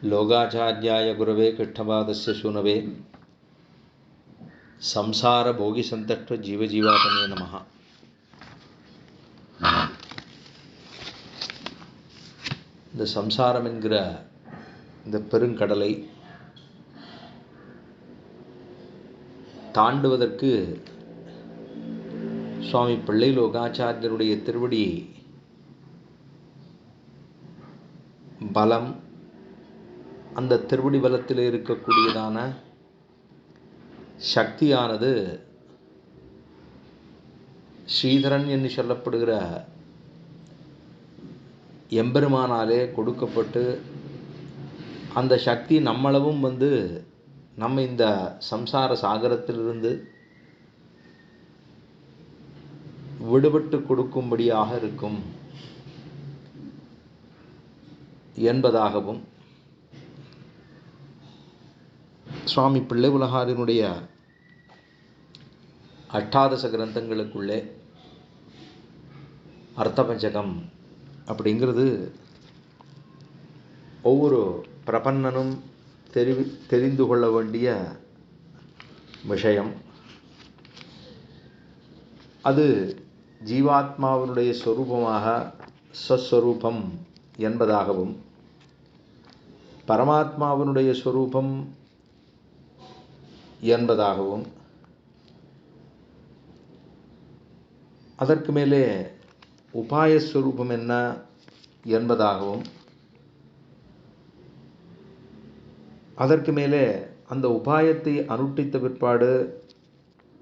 லோகாச்சாரியாய குரவே கிருஷ்ணபாதஸ்ய சூனவே சம்சார போகி சந்தஷ்ட ஜீவஜீவாதமே நமஹ. இந்த சம்சாரம் என்கிற இந்த பெருங்கடலை தாண்டுவதற்கு சுவாமி பிள்ளை லோகாச்சாரியருடைய திருவடி பலம், அந்த திருவடி பலத்தில் இருக்கக்கூடியதான சக்தியானது ஸ்ரீதரன் என்று சொல்லப்படுகிற எம்பெருமானாலே கொடுக்கப்பட்டு அந்த சக்தி நம்மளவும் நம்ம இந்த சம்சார சாகரத்திலிருந்து விடுபட்டு கொடுக்கும்படியாக இருக்கும் என்பதாகவும் சுவாமி பிள்ளை உலகாரினுடைய அஷ்டாதச கிரந்தங்களுக்குள்ளே அர்த்தபஞ்சகம் அப்படிங்கிறது ஒவ்வொரு பிரபன்னனும் தெரிந்து கொள்ள வேண்டிய விஷயம். அது ஜீவாத்மாவினுடைய ஸ்வரூபமாக ஸ்வஸ்வரூபம் என்பதாகவும், பரமாத்மாவினுடைய ஸ்வரூபம் என்பதாகவும், அதற்கு மேலே உபாயஸ்வரூபம் என்ன என்பதாகவும், அதற்கு மேலே அந்த உபாயத்தை அனுஷ்டித்த பிற்பாடு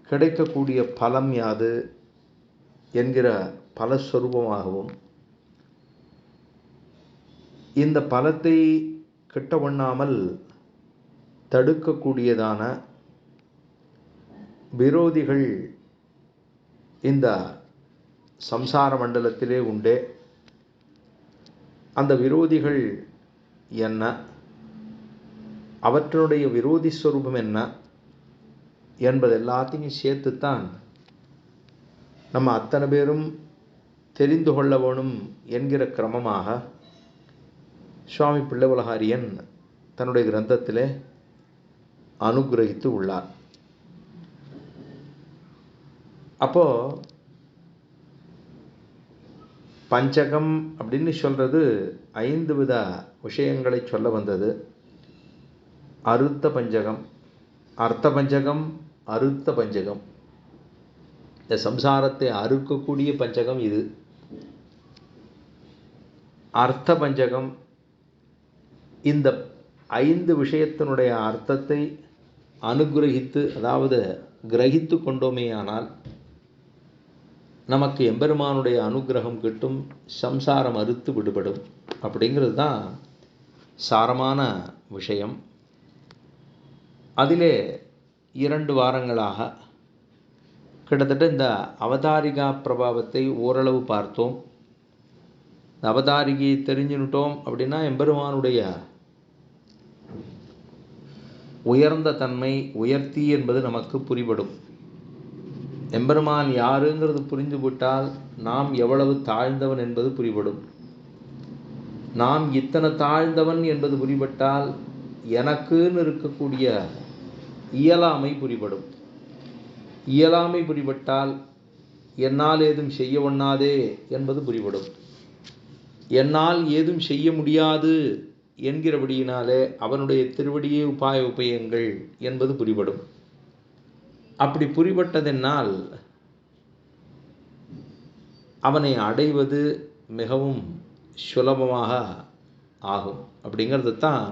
கிடைக்கக்கூடிய பலம் யாது என்கிற பலஸ்வரூபமாகவும், இந்த பலத்தை கிட்ட ஒண்ணாமல் தடுக்கக்கூடியதான விரோதிகள் இந்த சம்சார மண்டலத்திலே உண்டே, அந்த விரோதிகள் என்ன, அவற்றினுடைய விரோதி ஸ்வரூபம் என்ன என்பது எல்லாத்தையும் சேர்த்துத்தான் நம்ம அத்தனை பேரும் தெரிந்து கொள்ள வேணும் என்கிற கிரமமாக சுவாமி பிள்ளை உலகாரியன் தன்னுடைய கிரந்தத்திலே அனுகிரகித்து உள்ளார். அப்போ பஞ்சகம் அப்படின்னு சொல்றது 5 வித விஷயங்களை சொல்ல வந்தது. அருத்த பஞ்சகம், அர்த்த பஞ்சகம், அருத்த பஞ்சகம். இந்த சம்சாரத்தை அறுக்கக்கூடிய பஞ்சகம் இது. அர்த்த பஞ்சகம் இந்த 5 விஷயத்தினுடைய அர்த்தத்தை அனுகிரகித்து, அதாவது கிரகித்து கொண்டோமேயானால் நமக்கு எம்பெருமானுடைய அனுகிரகம் கிட்டும், சம்சாரம் அறுத்து விடுபடும். அப்படிங்கிறது தான் சாரமான விஷயம். அதிலே 2 வாரங்களாக கிட்டத்தட்ட இந்த அவதாரிகா பிரபாவத்தை ஓரளவு பார்த்தோம். இந்த அவதாரிகையை தெரிஞ்சுட்டோம் அப்படின்னா எம்பெருமானுடைய உயர்ந்த தன்மை, உயர்த்தி என்பது நமக்கு புரிபடும். எம்பெருமான் யாருங்கிறது புரிந்து விட்டால் நாம் எவ்வளவு தாழ்ந்தவன் என்பது புரிபடும். நாம் இத்தனை தாழ்ந்தவன் என்பது புரிபட்டால் எனக்குன்னு இருக்கக்கூடிய இயலாமை புரிபடும். இயலாமை புரிபட்டால் என்னால் ஏதும் செய்ய ஒண்ணாதே என்பது புரிபடும். என்னால் ஏதும் செய்ய முடியாது என்கிறபடியினாலே அவனுடைய திருவடியே உபாய உபயங்கள் என்பது புரிபடும். அப்படி புரிபட்டதென்னால் அவனை அடைவது மிகவும் சுலபமாக ஆகும். அப்படிங்கிறது தான்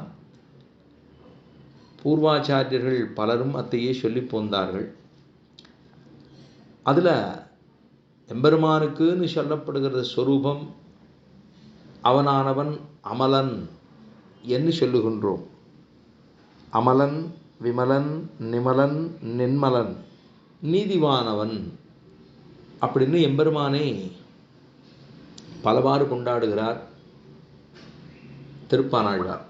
பூர்வாச்சாரியர்கள் பலரும் அத்தையே சொல்லி போந்தார்கள். அதில் எம்பெருமானுக்குன்னு சொல்லப்படுகிற ஸ்வரூபம் அவனானவன் அமலன் என்று சொல்லுகின்றோம். அமலன், விமலன், நிமலன், நின்மலன், நீதிவானவன் அப்படின்னு எம்பெருமானை பலவாறு கொண்டாடுகிறார் திருப்பானாழ்வார்.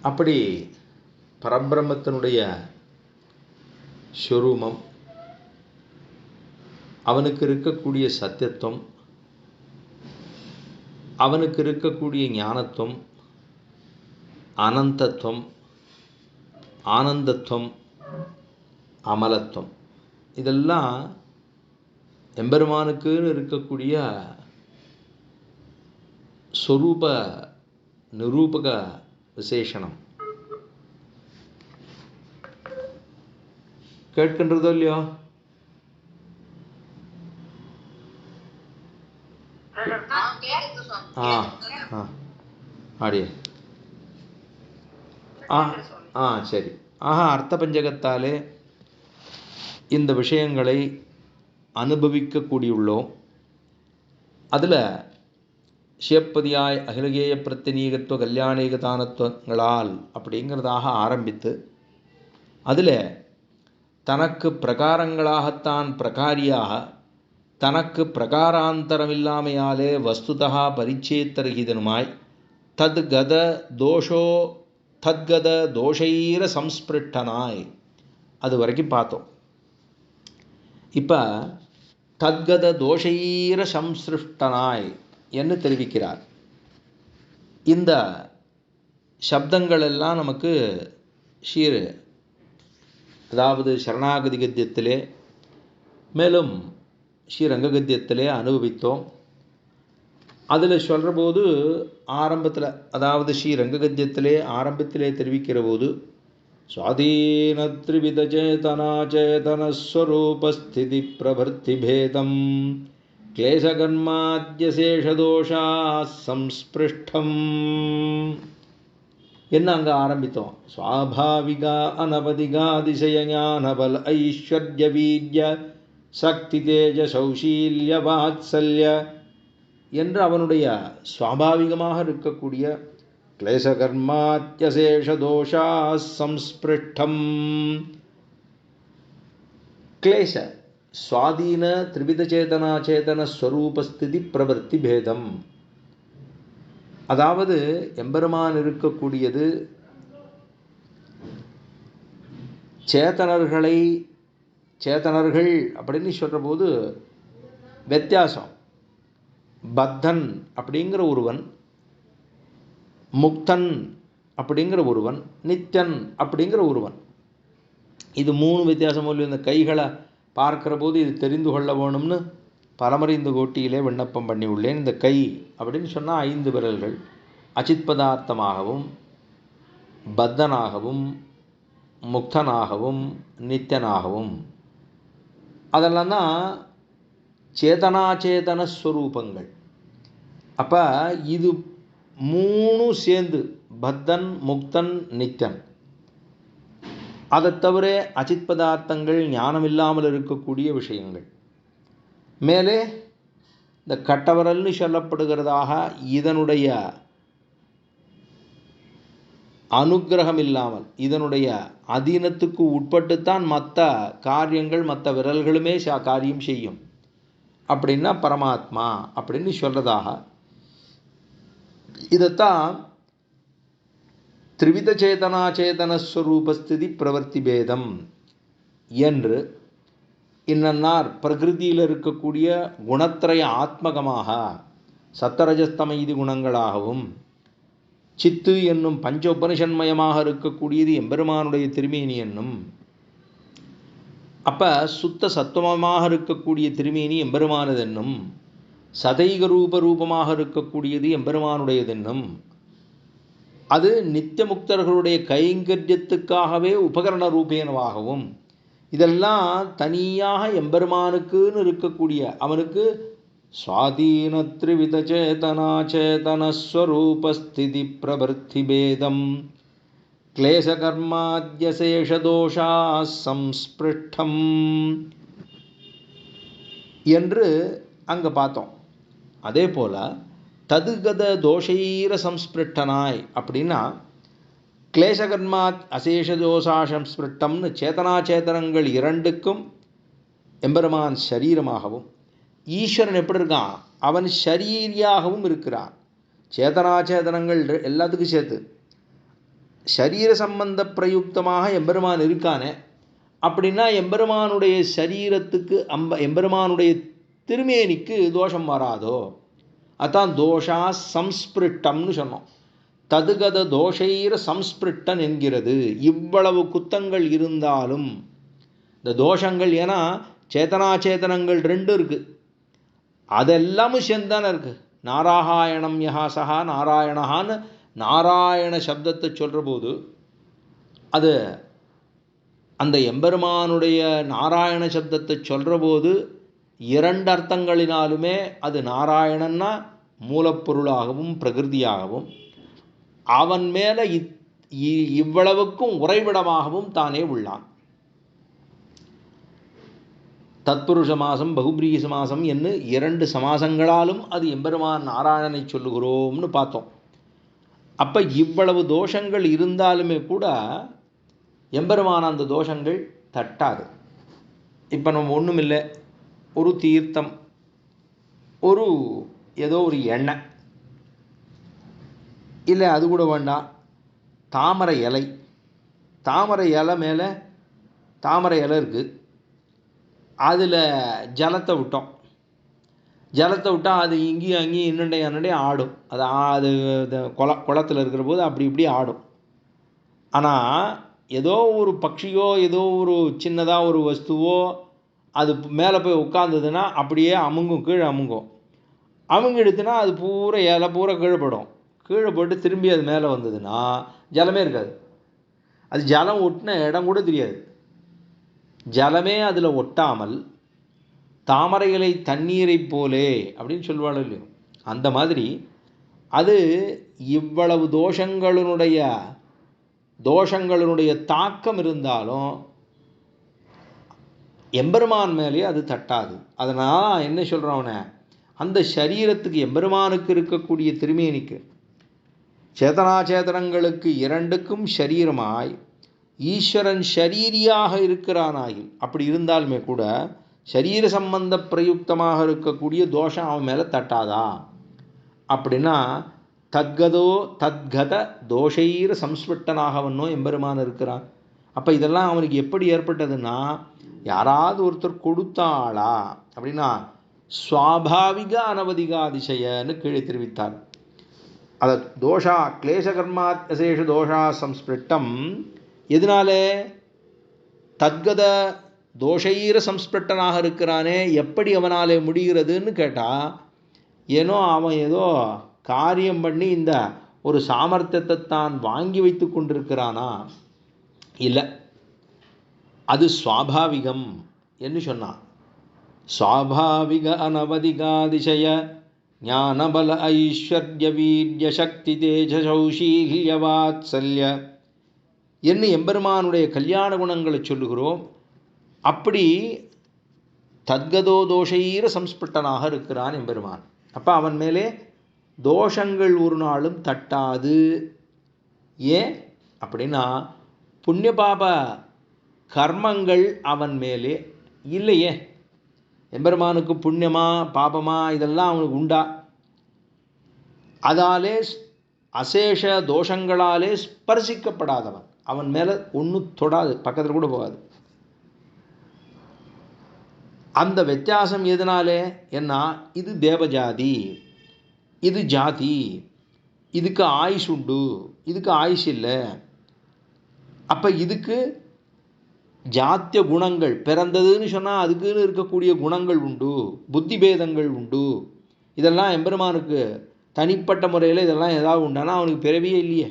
அப்படி பரபிரம்மத்தினுடைய ஸ்வரூபம், அவனுக்கு இருக்கக்கூடிய சத்தியத்துவம், அவனுக்கு இருக்கக்கூடிய ஞானத்துவம், அனந்தத்துவம், ஆனந்தத்துவம், அமலத்துவம், இதெல்லாம் எம்பெருமானுக்குன்னு இருக்கக்கூடிய ஸ்வரூப நிரூபக விசேஷனம். கேட்கின்றதோ இல்லையோ? ஆடிய சரி. அர்த்த பஞ்சகத்தாலே இந்த விஷயங்களை அனுபவிக்கக்கூடியுள்ளோம். அதில் சிவப்பதியாய் அகிலகேய பிரத்தினீகத்துவ கல்யாணீகதானத்துவங்களால் அப்படிங்கிறதாக ஆரம்பித்து, அதில் தனக்கு பிரகாரங்களாகத்தான் பிரகாரியாக, தனக்கு பிரகாராந்தரமில்லாமையாலே வஸ்துதா பரிச்சேத்தரகிதனுமாய் தத்கத தோஷைர சம்ஸ்பிருஷ்டனாய் அது வரைக்கும் பார்த்தோம். இப்போ தத்கத தோஷைர சம்ஸ்பிருஷ்டனாய் என்று தெரிவிக்கிறார். இந்த சப்தங்கள் எல்லாம் நமக்கு அதாவது சரணாகதி கத்தியத்திலே மேலும் ஸ்ரீரங்க கத்தியத்திலே அனுபவித்தோம். அதில் சொல்கிற போது ஆரம்பத்தில், அதாவது ஸ்ரீரங்க கத்தியத்திலே ஆரம்பத்திலே தெரிவிக்கிற போது சுவாதீன த்ரிவித சேதனா சேதனஸ்வரூபஸ்திதி பிரவர்த்தி பேதம் கிளேசகர்மாத்யசேஷதோஷா சம்ஸ்பிருஷ்டம் என்ன அங்கே ஆரம்பித்தோம். ஸ்வாபாவிகா அனவதிகா அதிசயஞானபல ஐஸ்வர்ய வீர்ய சக்தி தேஜ சௌஷீல்ய வாத்சல்ய என்று அவனுடைய சுவாபாவிகமாக இருக்கக்கூடிய கிளேசகர்மாத்யசேஷதோஷா சம்ஸ்பிருஷ்டம். கிளேச சுவாதீன திரிவித சேதனா சேதன ஸ்வரூபஸ்திதி பிரவர்த்தி பேதம். அதாவது எம்பெருமான் இருக்கக்கூடியது சேத்தனர்கள் அப்படின்னு சொல்கிற போது வித்தியாசம். பத்தன் அப்படிங்கிற ஒருவன், முக்தன் அப்படிங்கிற ஒருவன், நித்யன் அப்படிங்கிற ஒருவன். இது மூணு வித்தியாசம். இந்த கைகளை பார்க்கிற போது இது தெரிந்து கொள்ள வேணும்னு பலமுறை இந்த கோட்டியிலே விண்ணப்பம் பண்ணி உள்ளேன். இந்த கை அப்படின்னு சொன்னால் 5 விரல்கள் அச்சித் பதார்த்தமாகவும் பத்தனாகவும் முக்தனாகவும் நித்தியனாகவும், அதெல்லாம் தான் சேதனாச்சேதன ஸ்வரூபங்கள். அப்போ இது 3 சேர்ந்து பத்தன் முக்தன் நித்யன். அதை தவிர அச்சித் பதார்த்தங்கள், ஞானம் இல்லாமல் இருக்கக்கூடிய விஷயங்கள். மேலே இந்த கட்டவரல்னு சொல்லப்படுகிறதாக இதனுடைய அனுக்கிரகம் இல்லாமல், இதனுடைய அதீனத்துக்கு உட்பட்டுத்தான் மற்ற காரியங்கள், மற்ற விரல்களுமே காரியம் செய்யும். அப்படின்னா பரமாத்மா அப்படின்னு சொல்றதாக இதைத்தான் திரிவித சேதனா சேதனஸ்வரூபஸ்திதி பிரவர்த்தி பேதம் என்று இன்னன்னார் பிரகிருதியில் இருக்கக்கூடிய குணத்திரய ஆத்மகமாக சத்தரஜஸ்தமைதி குணங்களாகவும், சித்து என்னும் பஞ்ச உபனிஷன்மயமாக இருக்கக்கூடியது எம்பெருமானுடைய திருமேனி என்னும், அப்போ சுத்த சத்துவமாக இருக்கக்கூடிய திருமேனி எம்பெருமானதென்னும், சதைக ரூபமாக இருக்கக்கூடியது எம்பெருமானுடையதென்னும், அது நித்தியமுக்தர்களுடைய கைங்கரியத்துக்காகவே உபகரண ரூபேனவாகவும், இதெல்லாம் தனியாக எம்பெருமானுக்குன்னு இருக்கக்கூடிய அவனுக்கு சுவாதீன த்ரிவித சேதனா சேதனஸ்வரூபஸ்திதி பிரவர்த்தி பேதம் கிளேசகர்மாத்யசேஷதோஷா சம்ஸ்பிருஷ்டம் என்று அங்கே பார்த்தோம். அதே போல் ததுகத தோஷைர சம்ஸ்பிருஷ்டனாய் அப்படின்னா கிளேசகர்மாத் அசேஷதோஷா சம்ஸ்பிருஷ்டம்னு சேதனாச்சேதனங்கள் இரண்டுக்கும் எம்பெருமான் சரீரமாகவும், ஈஸ்வரன் எப்படி இருக்கான், அவன் ஷரீரியாகவும் இருக்கிறான். சேதனாச்சேதனங்கள் எல்லாத்துக்கும் சேர்த்து சரீர சம்பந்த பிரயுக்தமாக எம்பெருமான் இருக்கானே, அப்படின்னா எம்பெருமானுடைய சரீரத்துக்கு எம்பெருமானுடைய திருமேனிக்கு தோஷம் வராதோ? அதான் தோஷா சம்ஸ்பிருட்டம்னு சொன்னோம். ததுகத தோஷைர சம்ஸ்பிருட்டன் என்கிறது. இவ்வளவு குத்தங்கள் இருந்தாலும் இந்த தோஷங்கள், ஏன்னா சேத்தனாச்சேதனங்கள் ரெண்டு இருக்கு, அதெல்லாமும் சேர்ந்தானே இருக்கு. நாராயணம் யஹா சஹா நாராயணஹான்னு நாராயண சப்தத்தை சொல்கிற போது அது அந்த எம்பெருமானுடைய நாராயண சப்தத்தை சொல்கிற போது இரண்டு அர்த்தங்களினாலுமே அது நாராயணன்னா மூலப்பொருளாகவும் பிரகிருதியாகவும், அவன் மேலே இவ்வளவுக்கும் உறைவிடமாகவும் தானே உள்ளான். தத்புருஷ மாசம் பகுபிரீ சமாசம் என்று இரண்டு சமாசங்களாலும் அது எம்பெருமான் நாராயணனை சொல்லுகிறோம்னு பார்த்தோம். அப்போ இவ்வளவு தோஷங்கள் இருந்தாலுமே கூட எம்பெருமான அந்த தோஷங்கள் தட்டாது. இப்போ நம்ம ஒன்றும் இல்லை, ஒரு தீர்த்தம், ஒரு ஏதோ ஒரு எண்ணெய், இல்லை அது கூட வேண்டாம், தாமரை இலை, தாமரை இலை மேலே தாமரை இலை இருக்குது, அதில் ஜலத்தை விட்டோம், ஜலத்தை விட்டால் அது இங்கேயும் அங்கேயும் இன்னண்டே ஆடும். அது குளத்தில் இருக்கிற போது அப்படி இப்படி ஆடும். ஆனால் ஏதோ ஒரு பட்சியோ ஏதோ ஒரு சின்னதாக ஒரு வஸ்துவோ அது மேலே போய் உட்காந்ததுன்னா அப்படியே அமுங்கும், கீழே அமுங்கும். அமுங்கிடுத்துனா அது பூரா இலை பூரா கீழே படும். கீழே போட்டு திரும்பி அது மேலே வந்ததுன்னா ஜலமே இருக்காது. அது ஜலம் ஒட்டின இடம் கூட தெரியாது. ஜலமே அதில் ஒட்டாமல் தாமரை இலை தண்ணீரை போலே அப்படின்னு சொல்லுவாள் இல்லையோ, அந்த மாதிரி அது இவ்வளவு தோஷங்களுடைய தாக்கம் இருந்தாலும் எம்பெருமான் மேலேயே அது தட்டாது. அதனால் என்ன சொல்கிறவன, அந்த சரீரத்துக்கு எம்பெருமானுக்கு இருக்கக்கூடிய திருமேனிக்கு சேதனாச்சேதனங்களுக்கு இரண்டுக்கும் சரீரமாய் ஈஸ்வரன் ஷரீரியாக இருக்கிறானாயில், அப்படி இருந்தாலுமே கூட சரீர சம்பந்த பிரயுக்தமாக இருக்கக்கூடிய தோஷம் அவன் மேலே தட்டாதா அப்படின்னா, தத்கத தோஷைர சம்ஸ்பிருட்டனாகவன்னோ எம்பெருமான் இருக்கிறான். அப்போ இதெல்லாம் அவனுக்கு எப்படி ஏற்பட்டதுன்னா, யாராவது ஒருத்தர் கொடுத்தாளா அப்படின்னா சுவாபாவிக அனவதிகாதிசயன்னு கீழே தெரிவித்தார். அதை தோஷா கிளேசகர்மாத் அசேஷ தோஷா சம்ஸ்பிருட்டம் எதனாலே, தத்கத தோஷைர சம்ஸ்பிருட்டனாக இருக்கிறானே, எப்படி அவனாலே முடிகிறதுன்னு கேட்டால், ஏனோ அவன் ஏதோ காரியம் பண்ணி இந்த ஒரு சாமர்த்தியத்தை தான் வாங்கி வைத்து கொண்டிருக்கிறானா, இல்லை, அது சுவாபாவிகம் என்று சொன்னான். சுவாபாவிக அனவதிகாதிசய ஞானபல ஐஸ்வர்ய வீர்ய சக்தி தேஜசௌஷீல்ய வாத்சல்ய என்று எம்பெருமானுடைய கல்யாண குணங்களை சொல்லுகிறோம். அப்படி தத்கதோ தோஷைர சம்ஸ்பிருட்டனாக இருக்கிறான் எம்பெருமான். அப்போ அவன் மேலே தோஷங்கள் ஒரு நாளும் தட்டாது. ஏன் அப்படின்னா, புண்ணிய பாப கர்மங்கள் அவன் மேலே இல்லையே. எம்பெருமானுக்கு புண்ணியமா பாபமா இதெல்லாம் அவனுக்கு உண்டா? அதாலே அசேஷ தோஷங்களாலே ஸ்பர்சிக்கப்படாதவன், அவன் மேலே ஒன்றும் தொடாது, பக்கத்தில் கூட போகாது. அந்த வித்தியாசம் எதனாலே என்ன, இது தேவஜாதி, இது ஜாதி, இதுக்கு ஆயுஷ் உண்டு, இதுக்கு ஆயுஷ் இல்லை. அப்போ இதுக்கு ஜாத்திய குணங்கள் பிறந்ததுன்னு சொன்னால் அதுக்குன்னு இருக்கக்கூடிய குணங்கள் உண்டு, புத்தி பேதங்கள் உண்டு. இதெல்லாம் எம்பெருமானுக்கு தனிப்பட்ட முறையில் இதெல்லாம் ஏதாவது உண்டானா அவனுக்கு பிறவியே இல்லையே.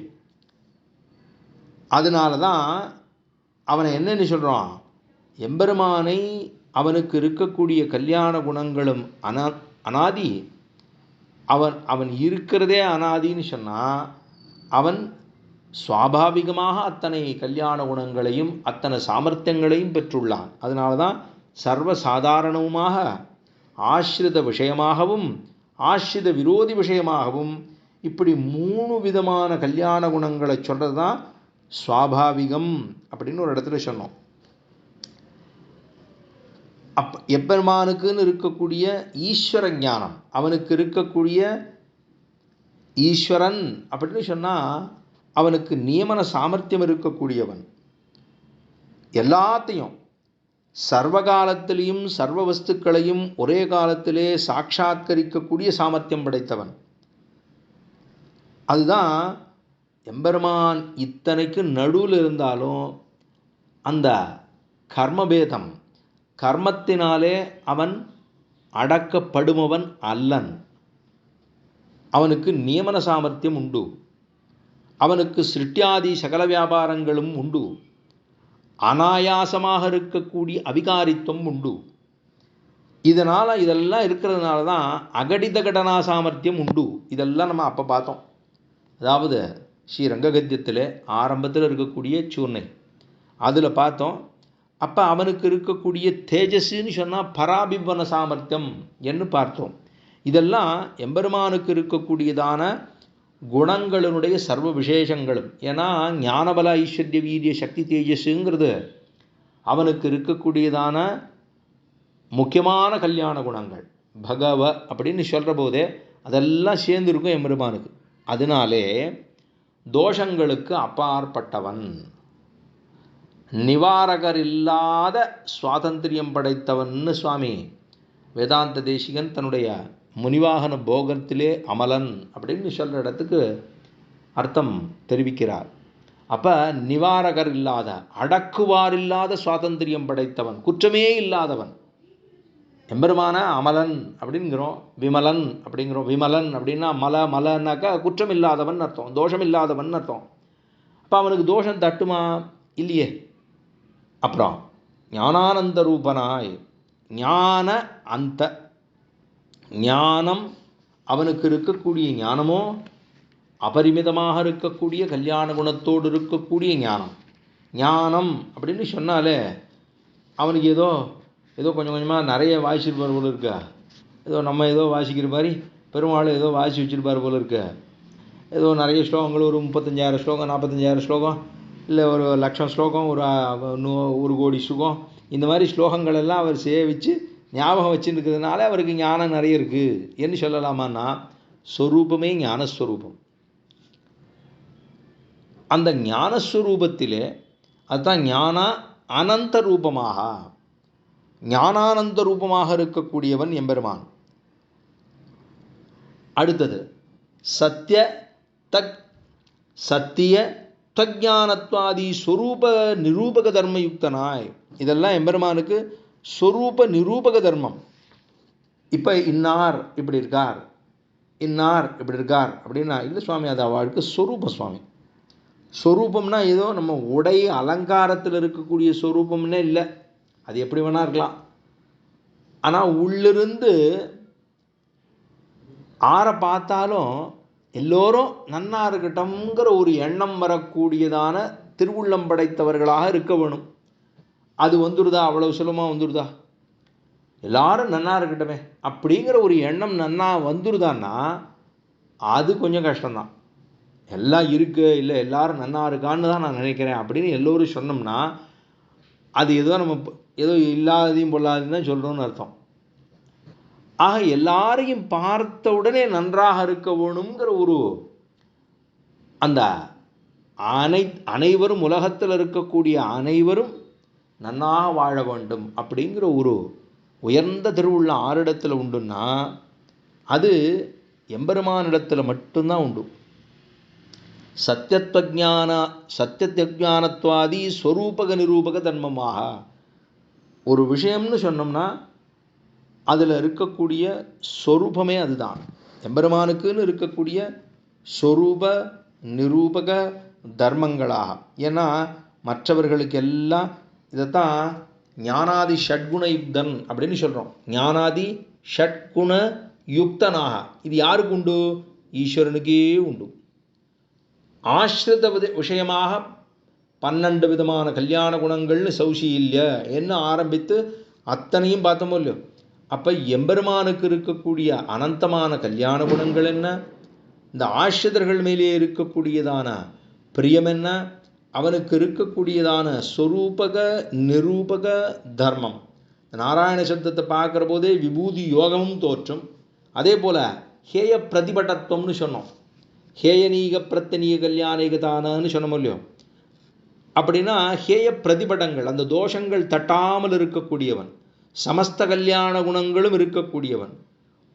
அதனால தான் அவனை என்னென்னு சொல்கிறான், எம்பெருமானை அவனுக்கு இருக்கக்கூடிய கல்யாண குணங்களும் அனாதி, அவன் இருக்கிறதே அனாதின்னு சொன்னால் அவன் சுவாபாவிகமாக அத்தனை கல்யாண குணங்களையும் அத்தனை சாமர்த்தியங்களையும் பெற்றுள்ளான். அதனால தான் சர்வசாதாரணமாக ஆசிரித விஷயமாகவும் ஆசிரித விரோதி விஷயமாகவும் இப்படி 3 விதமான கல்யாண குணங்களை சொல்கிறது தான் சுவாபாவிகம் அப்படின்னு ஒரு இடத்துல சொன்னோம். எப்பெருமானுக்குன்னு இருக்கக்கூடிய ஈஸ்வர ஞானம், அவனுக்கு இருக்கக்கூடிய ஈஸ்வரன் அப்படின்னு சொன்னால் அவனுக்கு நியமன சாமர்த்தியம் இருக்கக்கூடியவன். எல்லாத்தையும் சர்வ காலத்திலையும் சர்வ வஸ்துக்களையும் ஒரே காலத்திலே சாட்சாத்கரிக்கக்கூடிய சாமர்த்தியம் படைத்தவன். அதுதான் எம்பெருமான் இத்தனைக்கு நடுவில் இருந்தாலும் அந்த கர்மபேதம், கர்மத்தினாலே அவன் அடக்கப்படுபவன் அல்லன். அவனுக்கு நியமன சாமர்த்தியம் உண்டு. அவனுக்கு சிருஷ்டியாதி சகல வியாபாரங்களும் உண்டு. அனாயாசமாக இருக்கக்கூடிய அவிகாரித்துவம் உண்டு. இதெல்லாம் இருக்கிறதுனால தான் அகடித கடனா சாமர்த்தியம் உண்டு. இதெல்லாம் நம்ம அப்போ பார்த்தோம். அதாவது ஸ்ரீ ரங்ககத்தியத்தில் ஆரம்பத்தில் இருக்கக்கூடிய சூர்ணை அதில் பார்த்தோம். அப்போ அவனுக்கு இருக்கக்கூடிய தேஜஸ்ன்னு சொன்னால் பராபிபவன சாமர்த்தியம் என்று பார்த்தோம். இதெல்லாம் எம்பெருமானுக்கு இருக்கக்கூடியதான குணங்களினுடைய சர்வ விசேஷங்களும். ஏன்னா ஞானபல ஐஸ்வர்ய வீரிய சக்தி தேஜஸ்ங்கிறது அவனுக்கு இருக்கக்கூடியதான முக்கியமான கல்யாண குணங்கள். பகவ அப்படின்னு சொல்கிற போதே அதெல்லாம் சேர்ந்துருக்கும் எம்பெருமானுக்கு. அதனாலே தோஷங்களுக்கு அப்பாற்பட்டவன், நிவாரகர் இல்லாத சுவாதந்திரியம் படைத்தவன்னு சுவாமி வேதாந்த தேசிகன் தன்னுடைய முனிவாகன போகத்திலே அமலன் அப்படின்னு சொல்கிற இடத்துக்கு அர்த்தம் தெரிவிக்கிறார். அப்போ நிவாரகர் இல்லாத, அடக்குவார் இல்லாத சுவாதந்திரியம் படைத்தவன், குற்றமே இல்லாதவன் எம்பெருமான அமலன் அப்படிங்கிறோம், விமலன் அப்படிங்கிறோம். விமலன் அப்படின்னா மலன்னாக்கா குற்றம் இல்லாதவன் அர்த்தம், தோஷம் இல்லாதவன் அர்த்தம். அப்போ அவனுக்கு தோஷம் தட்டுமா? இல்லையே. அப்புறம் ஞானானந்த ரூபனாய், ஞான அந்த ஞானம் அவனுக்கு இருக்கக்கூடிய ஞானமோ அபரிமிதமாக இருக்கக்கூடிய கல்யாண குணத்தோடு இருக்கக்கூடிய ஞானம். ஞானம் அப்படின்னு சொன்னாலே அவனுக்கு ஏதோ கொஞ்சம் கொஞ்சமாக நிறைய வாசிச்சிருப்பார் போல இருக்கா. நம்ம வாசிக்கிற மாதிரி பெருமாள் வாசி வச்சிருப்பார் போல இருக்கு. நிறைய ஸ்லோகங்கள், ஒரு 35,000 ஸ்லோகம், 45,000 ஸ்லோகம், இல்லை ஒரு 1,00,000 ஸ்லோகம், ஒரு கோடி ஸ்லோகம், இந்த மாதிரி ஸ்லோகங்கள் எல்லாம் அவர் சேவித்து ஞாபகம் வச்சுருக்கிறதுனால அவருக்கு ஞானம் நிறைய இருக்குது என்று சொல்லலாமான்னா, ஸ்வரூபமே ஞானஸ்வரூபம். அந்த ஞானஸ்வரூபத்திலே அதுதான் ஞான அனந்த ரூபமாக, ஞானானந்த ரூபமாக இருக்கக்கூடியவன் எம்பெருமான். அடுத்தது சத்திய தஜ்ஞானத்வாதி ஸ்வரூப நிரூபக தர்மயுக்தனாய். இதெல்லாம் எம்பெருமானுக்கு ஸ்வரூப நிரூபக தர்மம். இப்போ இன்னார் இப்படி இருக்கார், இன்னார் இப்படி இருக்கார் அப்படின்னா இல்லை சுவாமி, அது அவளுக்கு ஸ்வரூப சுவாமி. ஸ்வரூபம்னா ஏதோ நம்ம உடை அலங்காரத்தில் இருக்கக்கூடிய ஸ்வரூபம்னே இல்லை, அது எப்படி வேணா இருக்கலாம். ஆனால் உள்ளிருந்து ஆரை பார்த்தாலும் எல்லோரும் நன்னா இருக்கட்டும்ங்கிற ஒரு எண்ணம் வரக்கூடியதான திருவுள்ளம் படைத்தவர்களாக இருக்க வேணும். அது வந்துடுதா? அவ்வளவு சுலமாக வந்துடுதா? எல்லாரும் நன்னா இருக்கட்டுமே அப்படிங்கிற ஒரு எண்ணம் நன்னா வந்துடுதான்னா அது கொஞ்சம் கஷ்டம்தான். எல்லாம் இருக்கு, இல்லை எல்லாரும் நன்னா இருக்கான்னு தான் நான் நினைக்கிறேன் அப்படின்னு எல்லோரும் சொன்னோம்னா அது நம்ம இல்லாததையும் பொல்லாததையும் தான் சொல்கிறோன்னு அர்த்தம். ஆக எல்லாரையும் பார்த்த உடனே நன்றாக இருக்க வேணுங்கிற ஒரு அந்த அனைவரும் உலகத்தில் இருக்கக்கூடிய அனைவரும் நன்னாக வாழ வேண்டும் அப்படிங்கிற ஒரு உயர்ந்த திருவுள்ள ஆரிடத்தில் உண்டுன்னா அது எம்பெருமானிடத்தில் மட்டும்தான் உண்டு. சத்தியத்வஜானத்வாதி ஸ்வரூபக நிரூபக தர்மமாக ஒரு விஷயம்னு சொன்னோம்னா அதில் இருக்கக்கூடிய ஸ்வரூபமே அதுதான். எம்பெருமானுக்குன்னு இருக்கக்கூடிய ஸ்வரூப நிரூபக தர்மங்களாக. ஏன்னா மற்றவர்களுக்கு எல்லாம் இதைத்தான் ஞானாதி ஷட்குண யுக்தன் அப்படின்னு சொல்கிறோம். ஞானாதி ஷட்குண யுக்தனாக. இது யாருக்கு உண்டு? ஈஸ்வரனுக்கே உண்டு. ஆசிரித விஷயமாக 12 விதமான கல்யாண குணங்கள்னு சௌசீல்ய என்ன ஆரம்பித்து அத்தனையும் பார்த்தோமோ இல்லையோ. அப்போ எம்பெருமானுக்கு இருக்கக்கூடிய அனந்தமான கல்யாண குணங்கள் என்ன, இந்த ஆசிரியர்கள் மேலே இருக்கக்கூடியதான பிரியம் என்ன, அவனுக்கு இருக்கக்கூடியதான ஸ்வரூபக நிரூபக தர்மம். நாராயண சப்தத்தை பார்க்குற போதே விபூதி யோகமும் தோற்றும். அதே போல் ஹேய பிரதிபட்டத்துவம்னு சொன்னோம். ஹேயநீக பிரத்தனீக கல்யாணிகதானன்னு சொன்னோம் இல்லையோ. அப்படின்னா ஹேய பிரதிபடங்கள், அந்த தோஷங்கள் தட்டாமல் இருக்கக்கூடியவன், சமஸ்த கல்யாண குணங்களும் இருக்கக்கூடியவன்,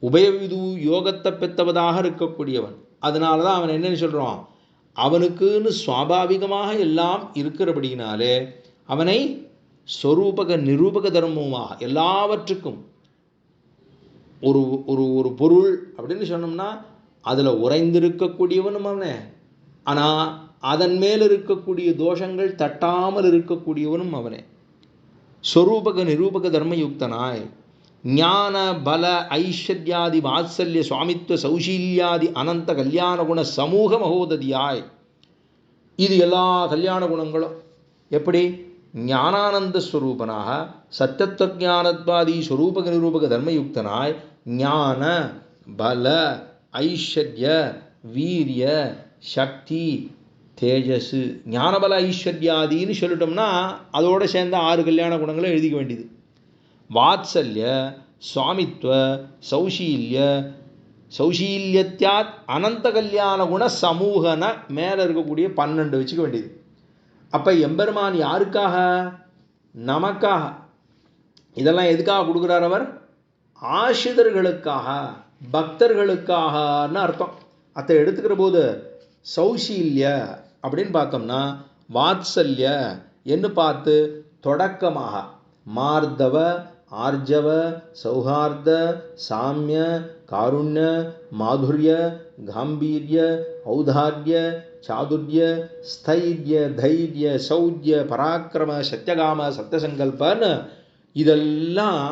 உபயவிது யோகத்தை பெற்றவதாக இருக்கக்கூடியவன். அதனால தான் அவன் என்னன்னு சொல்கிறான், அவனுக்குன்னு சுவாபாவிகமாக எல்லாம் இருக்கிறபடினாலே அவனை ஸ்வரூபக நிரூபக தர்மமாக எல்லாவற்றுக்கும் ஒரு ஒரு ஒரு பொருள் அப்படின்னு சொன்னோம்னா அதில் உறைந்திருக்கக்கூடியவனும் அவனே, ஆனால் அதன் மேல் இருக்கக்கூடிய தோஷங்கள் தட்டாமல் இருக்கக்கூடியவனும் அவனே. ஸ்வரூபக நிரூபக தர்மயுக்தனாய் ஞான பல ஐஸ்வர்யாதி வாத்சல்ய சுவாமித்வ சௌஷீல்யாதி அனந்த கல்யாண குண சமூக மகோததியாய், இது எல்லா கல்யாண குணங்களும் எப்படி ஞானானந்த ஸ்வரூபனாக சத்தியத்வஜானத்வாதி ஸ்வரூபக நிரூபக தர்மயுக்தனாய் ஞான பல ஐஸ்வர்ய வீரிய சக்தி தேஜஸ், ஞானபல ஐஸ்வர்யாதின்னு சொல்லிட்டோம்னா அதோடு சேர்ந்த 6 கல்யாண குணங்களை எழுதிக்க வேண்டியது. வாத்சல்ய சுவாமித்வ சௌஷீல்ய சௌஷீல்யத்யாத் அனந்த கல்யாண குண சமூகன மேலே இருக்கக்கூடிய 12 வச்சுக்க வேண்டியது. அப்போ எம்பெருமான் யாருக்காக? நமக்காக. இதெல்லாம் எதுக்காக கொடுக்குறார் அவர்? ஆசிரியர்களுக்காக, பக்தர்களுக்காகன்னு அர்த்தம். அதை எடுத்துக்கிற போது சௌஷீல்ய அப்படின்னு பார்த்தோம்னா வாத்சல்ய என்று பார்த்து தொடக்கமாக மார்தவ ஆர்ஜவ சௌஹார்த சாமிய காருண்ய மாதுரிய காம்பீரிய ஔதார்ய சாதுர்ய ஸ்தைர்ய தைரிய சௌர்ய பராக்கிரம சத்தியகாம சத்தியசங்கல்பன்னு இதெல்லாம்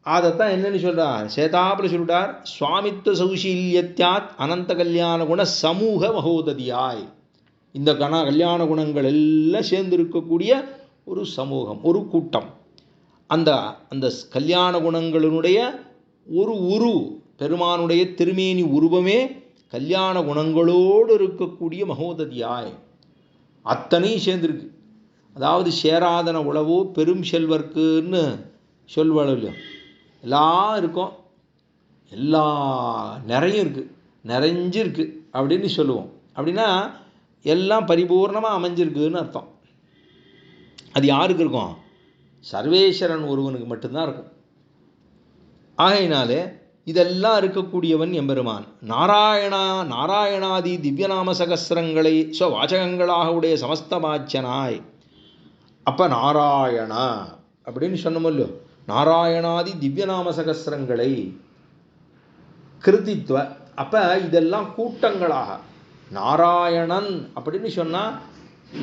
அதைத்தான் என்னன்னு சொல்கிறார், சேதாப்பில் சொல்லிட்டார். சுவாமித்வ சௌஷீல்யத்யாத் அனந்த கல்யாண குண சமூக மகோததியாய், இந்த கல்யாண குணங்கள் எல்லாம் சேர்ந்து இருக்கக்கூடிய ஒரு சமூகம், ஒரு கூட்டம். அந்த அந்த கல்யாண குணங்களினுடைய ஒரு உரு, பெருமானுடைய திருமேனி உருவமே கல்யாண குணங்களோடு இருக்கக்கூடிய மகோததியாய் அத்தனையும் சேர்ந்துருக்கு. அதாவது சேராதன உளவோ பெரும் செல்வர்க்குன்னு சொல்வாள் இல்லையோ, எல்லாம் இருக்கும், எல்லா நிறையும் இருக்குது, நிறைஞ்சிருக்கு அப்படின்னு சொல்லுவோம். அப்படின்னா எல்லாம் பரிபூர்ணமாக அமைஞ்சிருக்குன்னு அர்த்தம். அது யாருக்கு இருக்கும்? சர்வேஸ்வரன் ஒருவனுக்கு மட்டும்தான் இருக்கும். ஆகையினாலே இதெல்லாம் இருக்கக்கூடியவன் எம்பெருமான். நாராயணாதி திவ்யநாம சகஸ்ரங்களை வாச்சகங்களாக உடைய சமஸ்தமாச்சனாய். அப்போ நாராயணா அப்படின்னு சொன்னோமல்லோ, நாராயணாதி திவ்யநாம சகஸ்ரங்களை கிருதித்வ, அப்போ இதெல்லாம் கூட்டங்களாக. நாராயணன் அப்படின்னு சொன்னால்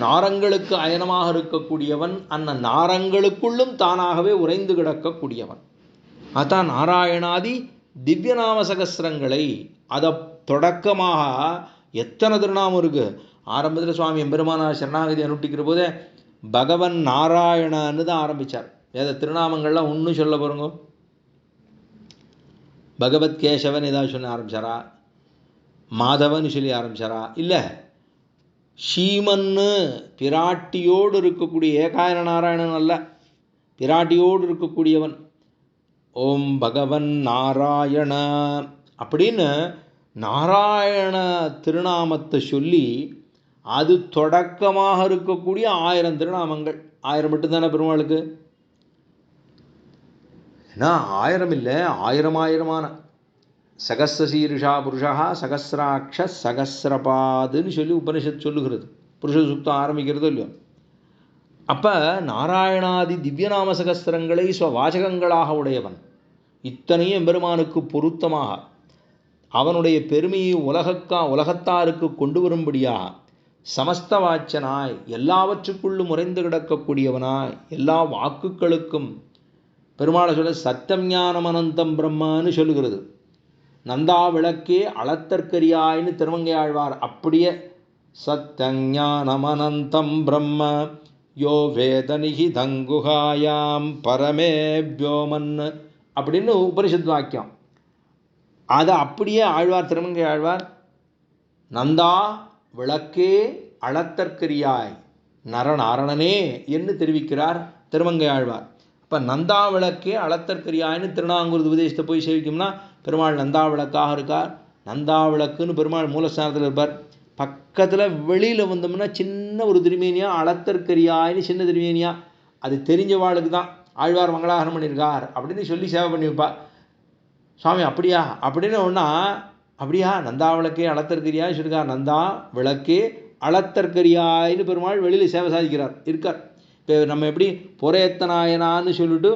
நாரங்களுக்கு அயனமாக இருக்கக்கூடியவன், அந்த நாரங்களுக்குள்ளும் தானாகவே உறைந்து கிடக்கக்கூடியவன். அதான் நாராயணாதி திவ்யநாம சகஸ்ரங்களை. அதை தொடக்கமாக எத்தனை திருநாமம் இருக்குது. ஆரம்பத்தில் சுவாமி எம்பெருமானார் சரணாகதி அனுஷ்டிக்கிற போதே பகவன் நாராயணன்னு தான் ஆரம்பித்தார். வேத திருநாமங்கள்லாம் ஒன்றும் சொல்ல போகிறோங்க. பகவத் கேசவன் ஏதாவது சொல்லி ஆரம்பித்தாரா? மாதவன் சொல்லி ஆரம்பித்தாரா? இல்லை, ஸ்ரீமன்னு பிராட்டியோடு இருக்கக்கூடிய ஏகாயன நாராயணன் அல்ல, பிராட்டியோடு இருக்கக்கூடியவன். ஓம் பகவன் நாராயண அப்படின்னு நாராயண திருநாமத்தை சொல்லி அது தொடக்கமாக இருக்கக்கூடிய 1000 திருநாமங்கள். 1000 மட்டும்தானே பெருமாளுக்கு? ஏன்னா 1000 இல்லை, 1000 சகஸ்ரசீருஷா புருஷா சகஸ்ராட்ச சகஸ்ரபாதுன்னு சொல்லி உபனிஷத் சொல்லுகிறது. புருஷ சுத்தம் ஆரம்பிக்கிறதோ இல்லையோ. அப்போ நாராயணாதி திவ்யநாம சகஸ்திரங்களை வாச்சகங்களாக உடையவன். இத்தனையும் எம்பெருமானுக்கு பொருத்தமாக அவனுடைய பெருமையை உலகத்தாருக்கு கொண்டு வரும்படியாக சமஸ்த வாச்சனாய், எல்லாவற்றுக்குள்ளும் உறைந்து கிடக்கக்கூடியவனாய், எல்லா வாக்குகளுக்கும் பெருமாளை சொல்ல சத்தியம் ஞானம் அனந்தம் பிரம்மன்னு சொல்லுகிறது. நந்தா விளக்கே அளத்தற்கரியாயின்னு திருமங்கையாழ்வார் அப்படியே சத்யஞானம் அனந்தம் பிரம்ம யோ வேதனிகி தங்குகாயாம் பரமே வியோமன் அப்படின்னு உபனிஷத் வாக்கியம். அதை அப்படியே ஆழ்வார், திருமங்கை ஆழ்வார், நந்தா விளக்கே அளத்தற்கரியாய் நரநாரணனே என்று தெரிவிக்கிறார் திருமங்கை ஆழ்வார். இப்போ நந்தா விளக்கே அளத்தற்கரியாயின்னு திருநாங்கூர் உபதேசத்தை போய் சேவிக்கும்னா பெருமாள் நந்தா விளக்காக இருக்கார், நந்தா விளக்குன்னு பெருமாள் மூலஸ்தானத்தில் இருப்பார். பக்கத்தில் வெளியில் வந்தோம்னா சின்ன ஒரு திருமேனியா, அளத்தற்கரியாயின்னு சின்ன திருமேனியா, அது தெரிஞ்சவாளுக்கு தான் ஆழ்வார் மங்களாகரம் பண்ணியிருக்கார் அப்படின்னு சொல்லி சேவை பண்ணி வைப்பா. சுவாமி அப்படியா அப்படின்னு ஒன்றா, அப்படியா நந்தா விளக்கே அளத்தற்கரியான்னு சொல்லியிருக்கார். நந்தா விளக்கே அளத்தற்கரியாயின்னு பெருமாள் வெளியில் சேவை சாதிக்கிறார் இருக்கார். இப்போ நம்ம எப்படி பொறையத்தநாயனான்னு சொல்லிட்டு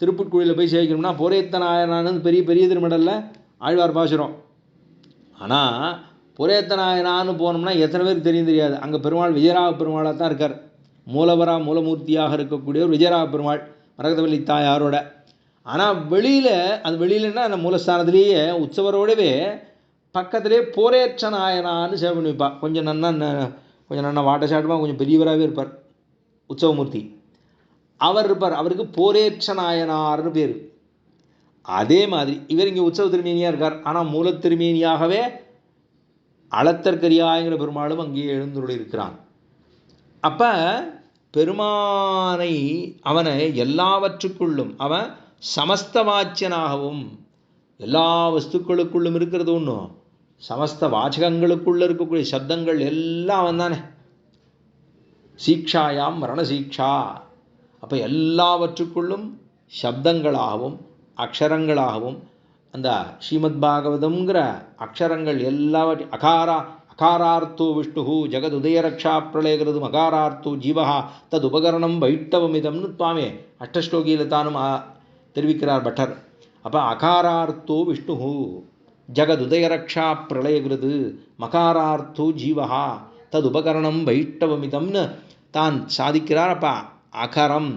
திருப்புட்குழியில் போய் சேவிக்கணும்னா பொறையத்தநாயனான்னு பெரிய பெரிய திருமடலில் ஆழ்வார் பாசுரம். ஆனால் பொறையத்தநாயனான்னு போனோம்னா எத்தனை பேருக்கு தெரியாது. அங்கே பெருமாள் விஜயராக பெருமாளாக தான் இருக்கார். மூலவராக இருக்கக்கூடியவர் விஜயராக பெருமாள் மரகதவல்லி தாயாரோட. ஆனால் வெளியிலன்னா அந்த மூலஸ்தானத்திலேயே உற்சவரோடவே பக்கத்திலே போரேற்ற நாயனான்னு சேவை பண்ணி வைப்பா. கொஞ்சம் நன்னா வாட்டசாட்டமாக கொஞ்சம் பெரியவராகவே இருப்பார் உற்சவமூர்த்தி. அவர் இருப்பார். அவருக்கு போரேற்ற நாயனார்னு பேர். அதே மாதிரி இவர் இங்கே உற்சவ திருமேனியாக இருக்கார். ஆனால் மூல திருமேனியாகவே அளத்தற்கரியாங்கிற பெருமாளும் அங்கேயே எழுந்துள்ளி இருக்கிறான். அப்போ பெருமானை அவனை எல்லாவற்றுக்குள்ளும் அவன் சமஸ்த வாச்சியனாகவும், எல்லா வஸ்துக்களுக்குள்ளும் இருக்கிறது ஒன்றும் சமஸ்த வாச்சகங்களுக்குள்ள இருக்கக்கூடிய சப்தங்கள் எல்லாம் அவன் தானே. சீக்ஷாயாம் மரணசீக்ஷா. அப்போ எல்லாவற்றுக்குள்ளும் சப்தங்களாகவும் அக்ஷரங்களாகவும் அந்த ஸ்ரீமத் பாகவதம்ங்கிற அக்ஷரங்கள் எல்லாவற்றையும் அகாரார்த்தோ விஷ்ணு ஜெகதுதயரக்ஷா பிரளயகிறது மகாரார்த்தோ ஜீவஹா தது உபகரணம் வைட்டவமிதம்னு சுவாமி அஷ்டஸ்லோகியில் தானும் தெரிவிக்கிறார் பட்டர். அப்போ அகாரார்த்தோ விஷ்ணு ஜெகதுதயரக்ஷா பிரளயகிறது மகாரார்த்தோ ஜீவஹா தது உபகரணம் வைட்டவமிதம்னு தான் சாதிக்கிறார். அப்போ அகரம்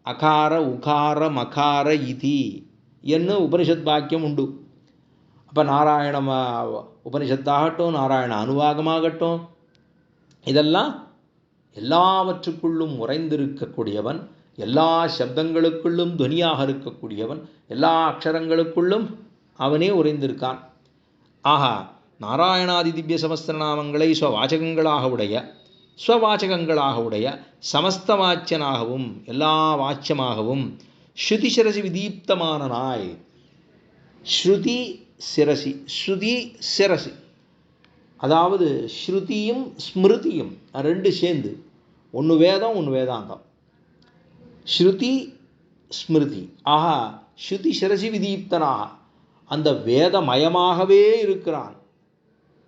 அகார உகார மகார இதி என்ன உபனிஷத் வாக்கியம் உண்டு. அப்போ நாராயண உபனிஷத்தாகட்டும், நாராயண அனுவாகமாகட்டும், இதெல்லாம் எல்லாவற்றுக்குள்ளும் உறைந்திருக்கக்கூடியவன், எல்லா சப்தங்களுக்குள்ளும் துவனியாக இருக்கக்கூடியவன், எல்லா அக்ஷரங்களுக்குள்ளும் அவனே உறைந்திருக்கான். ஆஹா, நாராயணாதி திவ்ய சமஸ்திரநாமங்களை ஸ்வவாச்சகங்களாக உடைய சமஸ்த வாச்சியனாகவும் எல்லா வாச்சியமாகவும் ஸ்ருதி சிரசி விதீப்தமானனாய். ஸ்ருதி சிரசி அதாவது ஸ்ருதியும் ஸ்மிருதியும் ரெண்டு சேர்ந்து, ஒன்று வேதம் ஒன்று வேதாந்தம். ஸ்ருதி ஸ்மிருதி. ஆஹா, ஸ்ருதி சிரசி விதீப்தனாக அந்த வேதமயமாகவே இருக்கிறான்.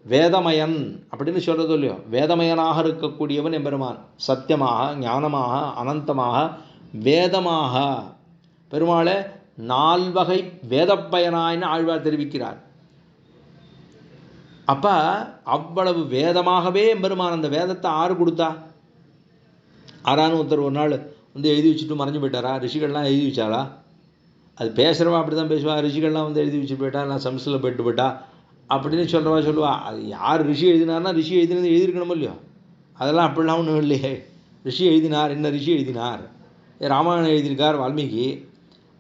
வேதமயன் அப்படின்னு சொல்றது இல்லையோ, வேதமயனாக இருக்கக்கூடியவன் எம்பெருமான். சத்தியமாக, ஞானமாக, அனந்தமாக, வேதமாக பெருமாளை நால்வகை வேதப்பயனாயின்னு ஆழ்வார் தெரிவிக்கிறார். அப்ப அவ்வளவு வேதமாகவே எம்பெருமான். அந்த வேதத்தை ஆறு கொடுத்தா? ஆறான்னு ஒருத்தர் ஒரு நாள் வந்து எழுதி வச்சுட்டு மறைஞ்சு போயிட்டாரா? ரிஷிகள்லாம் எழுதி வச்சாரா? அது பேசுகிறவா அப்படி தான் பேசுவா. ரிஷிகள்லாம் வந்து எழுதி வச்சுட்டு போயிட்டா, நான் சம்ஸ்கிருதத்தில் போயிட்டா அப்படின்னு சொல்லுவா. அது யார் ரிஷி எழுதினார்னா ரிஷி எழுதியிருக்கணும் இல்லையோ. அதெல்லாம் அப்படிலாம் ஒன்றும் இல்லையே. ரிஷி எழுதினார், என்ன ரிஷி எழுதினார்? ராமாயணம் எழுதியிருக்கார் வால்மீகி.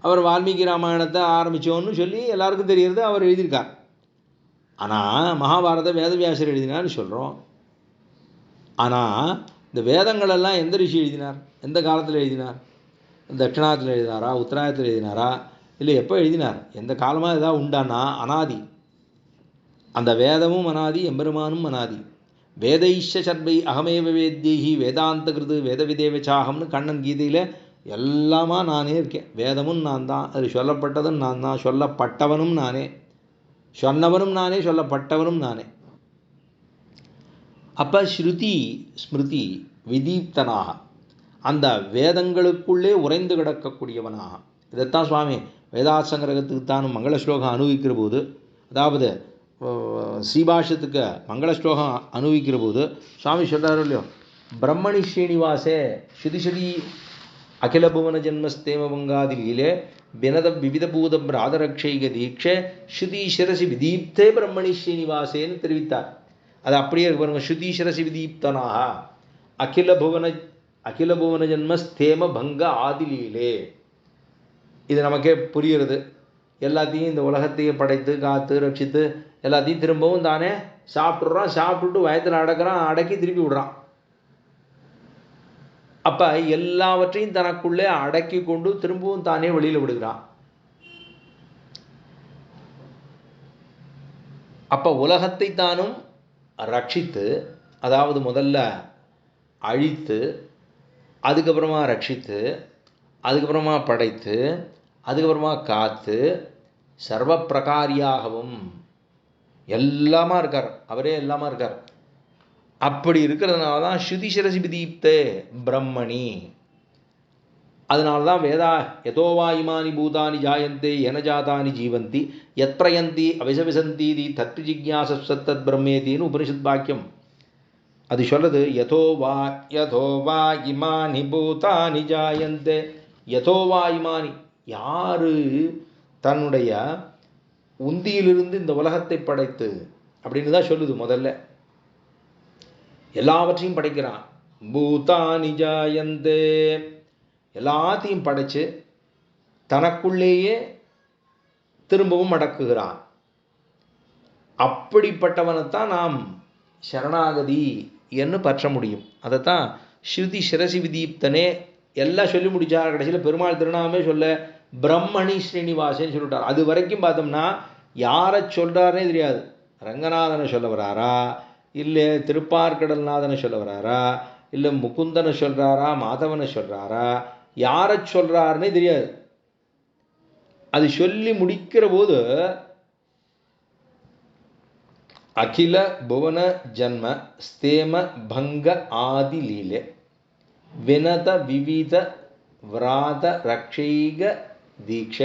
அவர் வால்மீகி ராமாயணத்தை ஆரம்பித்தோன்னு சொல்லி எல்லாருக்கும் தெரிகிறது, அவர் எழுதியிருக்கார். ஆனால் மகாபாரத வேதவியாசர் எழுதினார்னு சொல்கிறோம். ஆனால் இந்த வேதங்களெல்லாம் எந்த ரிஷி எழுதினார்? எந்த காலத்தில் எழுதினார்? தட்சிணாத்தில் எழுதினாரா? உத்தராயத்தில் எழுதினாரா? இல்லை எப்போ எழுதினார்? எந்த காலமாக ஏதாவது உண்டானா? அனாதி. அந்த வேதமும் அனாதி, எம்பெருமானும் அனாதி. வேதைஷ சர்வை அகமேவ வேத்யைஹி வேதாந்த கிருது வேத விதேவச்சாகம்னு கண்ணன் கீதையில் எல்லாமா நானே இருக்கேன். வேதமும் நான் தான், அது சொல்லப்பட்டதும் நான் தான், சொல்லப்பட்டவனும் நானே, சொன்னவனும் நானே, சொல்லப்பட்டவனும் நானே. அப்போ ஸ்ருதி ஸ்மிருதி விதீப்தனாக அந்த வேதங்களுக்குள்ளே உறைந்து கிடக்கக்கூடியவனாக. இதைத்தான் சுவாமி வேதாசங்கிரகத்துக்கு தான் மங்கள ஸ்லோகம் அனுபவிக்கிற போது, அதாவது ஸ்ரீபாஷ்யத்துக்கு மங்கள ஸ்லோகம் அனுபவிக்கிற போது சுவாமி சொல்கிறாரோ இல்லையோ, பிரம்மணி ஸ்ரீனிவாசே ஸ்ருதிஸ்ருதி அகில புவன ஜென்மஸ்தேம பங்காதி லீலே வினத விவித பூத பிராதரக்ஷைக தீட்சே ஸ்ருதி சிரசி விதீப்தே பிரம்மணி ஸ்ரீனிவாசேன்னு தெரிவித்தார். அது அப்படியே இருக்கு பாருங்க. ஸ்ருதி சிரசி விதீப்தனாக அகில புவன ஜென்மஸ்தேம பங்க ஆதிலீலே. இது நமக்கே புரிகிறது. எல்லாத்தையும் இந்த உலகத்தையே படைத்து காத்து ரட்சித்து எல்லாத்தையும் திரும்பவும் தானே சாப்பிட்றான். சாப்பிட்டுட்டு வயத்தில் அடக்கிறான், அடக்கி திருப்பி விடுறான். அப்போ எல்லாவற்றையும் தனக்குள்ளே அடக்கி கொண்டு திரும்பவும் தானே வெளியில் விடுகிறான். அப்போ உலகத்தை தானும் ரட்சித்து, அதாவது முதல்ல அழித்து, அதுக்கப்புறமா ரட்சித்து, அதுக்கப்புறமா படைத்து, அதுக்கப்புறமா காத்து, சர்வ பிரகாரியாகவும் எல்லாமா இருக்கார். அவரே எல்லாமா இருக்கார். அப்படி இருக்கிறதுனால தான் ஸ்ருதி சிரசி விதீப்தே பிரம்மணி. அதனால தான் வேதா யதோவா இமானி பூதானி ஜாயந்தே என ஜாதானி ஜீவந்தி யத் பிரயந்தி அவிசவிசந்தீதி தத்து ஜிக்ஞாசத் பிரம்மேதின்னு உபனிஷத் வாக்கியம் அது சொல்றது. யதோவா இமானி பூதானி ஜாயந்தே, யதோவா இமானி, யாரு தன்னுடைய உந்தியிலிருந்து இந்த உலகத்தை படைத்து அப்படின்னு தான் சொல்லுது. முதல்ல எல்லாவற்றையும் படைக்கிறான். பூதானி ஜாயந்தே, எல்லாத்தையும் படைச்சு தனக்குள்ளேயே திரும்பவும் அடக்குகிறான். அப்படிப்பட்டவனைத்தான் நாம் சரணாகதி என்று பற்ற முடியும். அதைத்தான் ஸ்ருதி சிரசி விதீப்தனே எல்லாம் சொல்லி முடிச்சார். கடைசியில் பெருமாள் திருநாமே சொல்ல பிரம்மணி ஸ்ரீனிவாசன் சொல்லிட்டார். அது வரைக்கும் பார்த்தோம்னா யாரை சொல்றாருனே தெரியாது. ரங்கநாதனை சொல்ல வராரா, இல்லை திருப்பார்கடல்நாதனை சொல்ல வராரா, இல்லை முகுந்தனை சொல்றாரா, மாதவனை சொல்றாரா, யாரை சொல்றாருன்னே தெரியாது. அது சொல்லி முடிக்கிற போது அகில புவன ஜன்ம ஸ்தேம பங்க ஆதி லீலே வினத விவித விராத ரக்ஷைக தீட்ச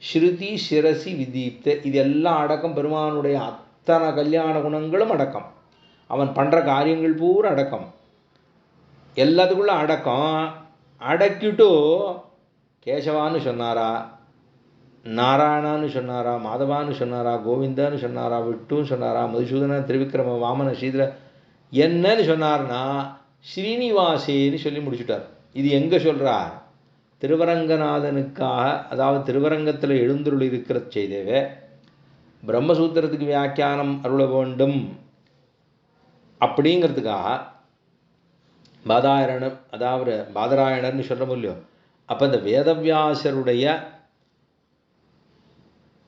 ஸ்ருதி சிரசி விதீப்த, இதெல்லாம் அடக்கம். பெருமானுடைய அத்தனை கல்யாண குணங்களும் அடக்கம். அவன் பண்ணுற காரியங்கள் பூரா அடக்கம். எல்லாத்துக்குள்ள அடக்கம். அடக்கிட்டு கேசவான்னு சொன்னாரா, நாராயணான்னு சொன்னாரா, மாதவான்னு சொன்னாரா, கோவிந்தான்னு சொன்னாரா, விட்டுன்னு சொன்னாரா, மதுசூதன, திருவிக்ரம, வாமன, ஸ்ரீதர என்னன்னு சொன்னார்னா ஸ்ரீனிவாசேன்னு சொல்லி முடிச்சுட்டார். இது எங்கே சொல்கிறார்? திருவரங்கநாதனுக்காக, அதாவது திருவரங்கத்தில் எழுந்துருள் இருக்கிற செய்தேவே பிரம்மசூத்திரத்துக்கு வியாக்கியானம் அருள வேண்டும் அப்படிங்கிறதுக்காக பாதாயணர், அதாவது பாதராயணர்னு சொல்ல முடியும். அப்போ இந்த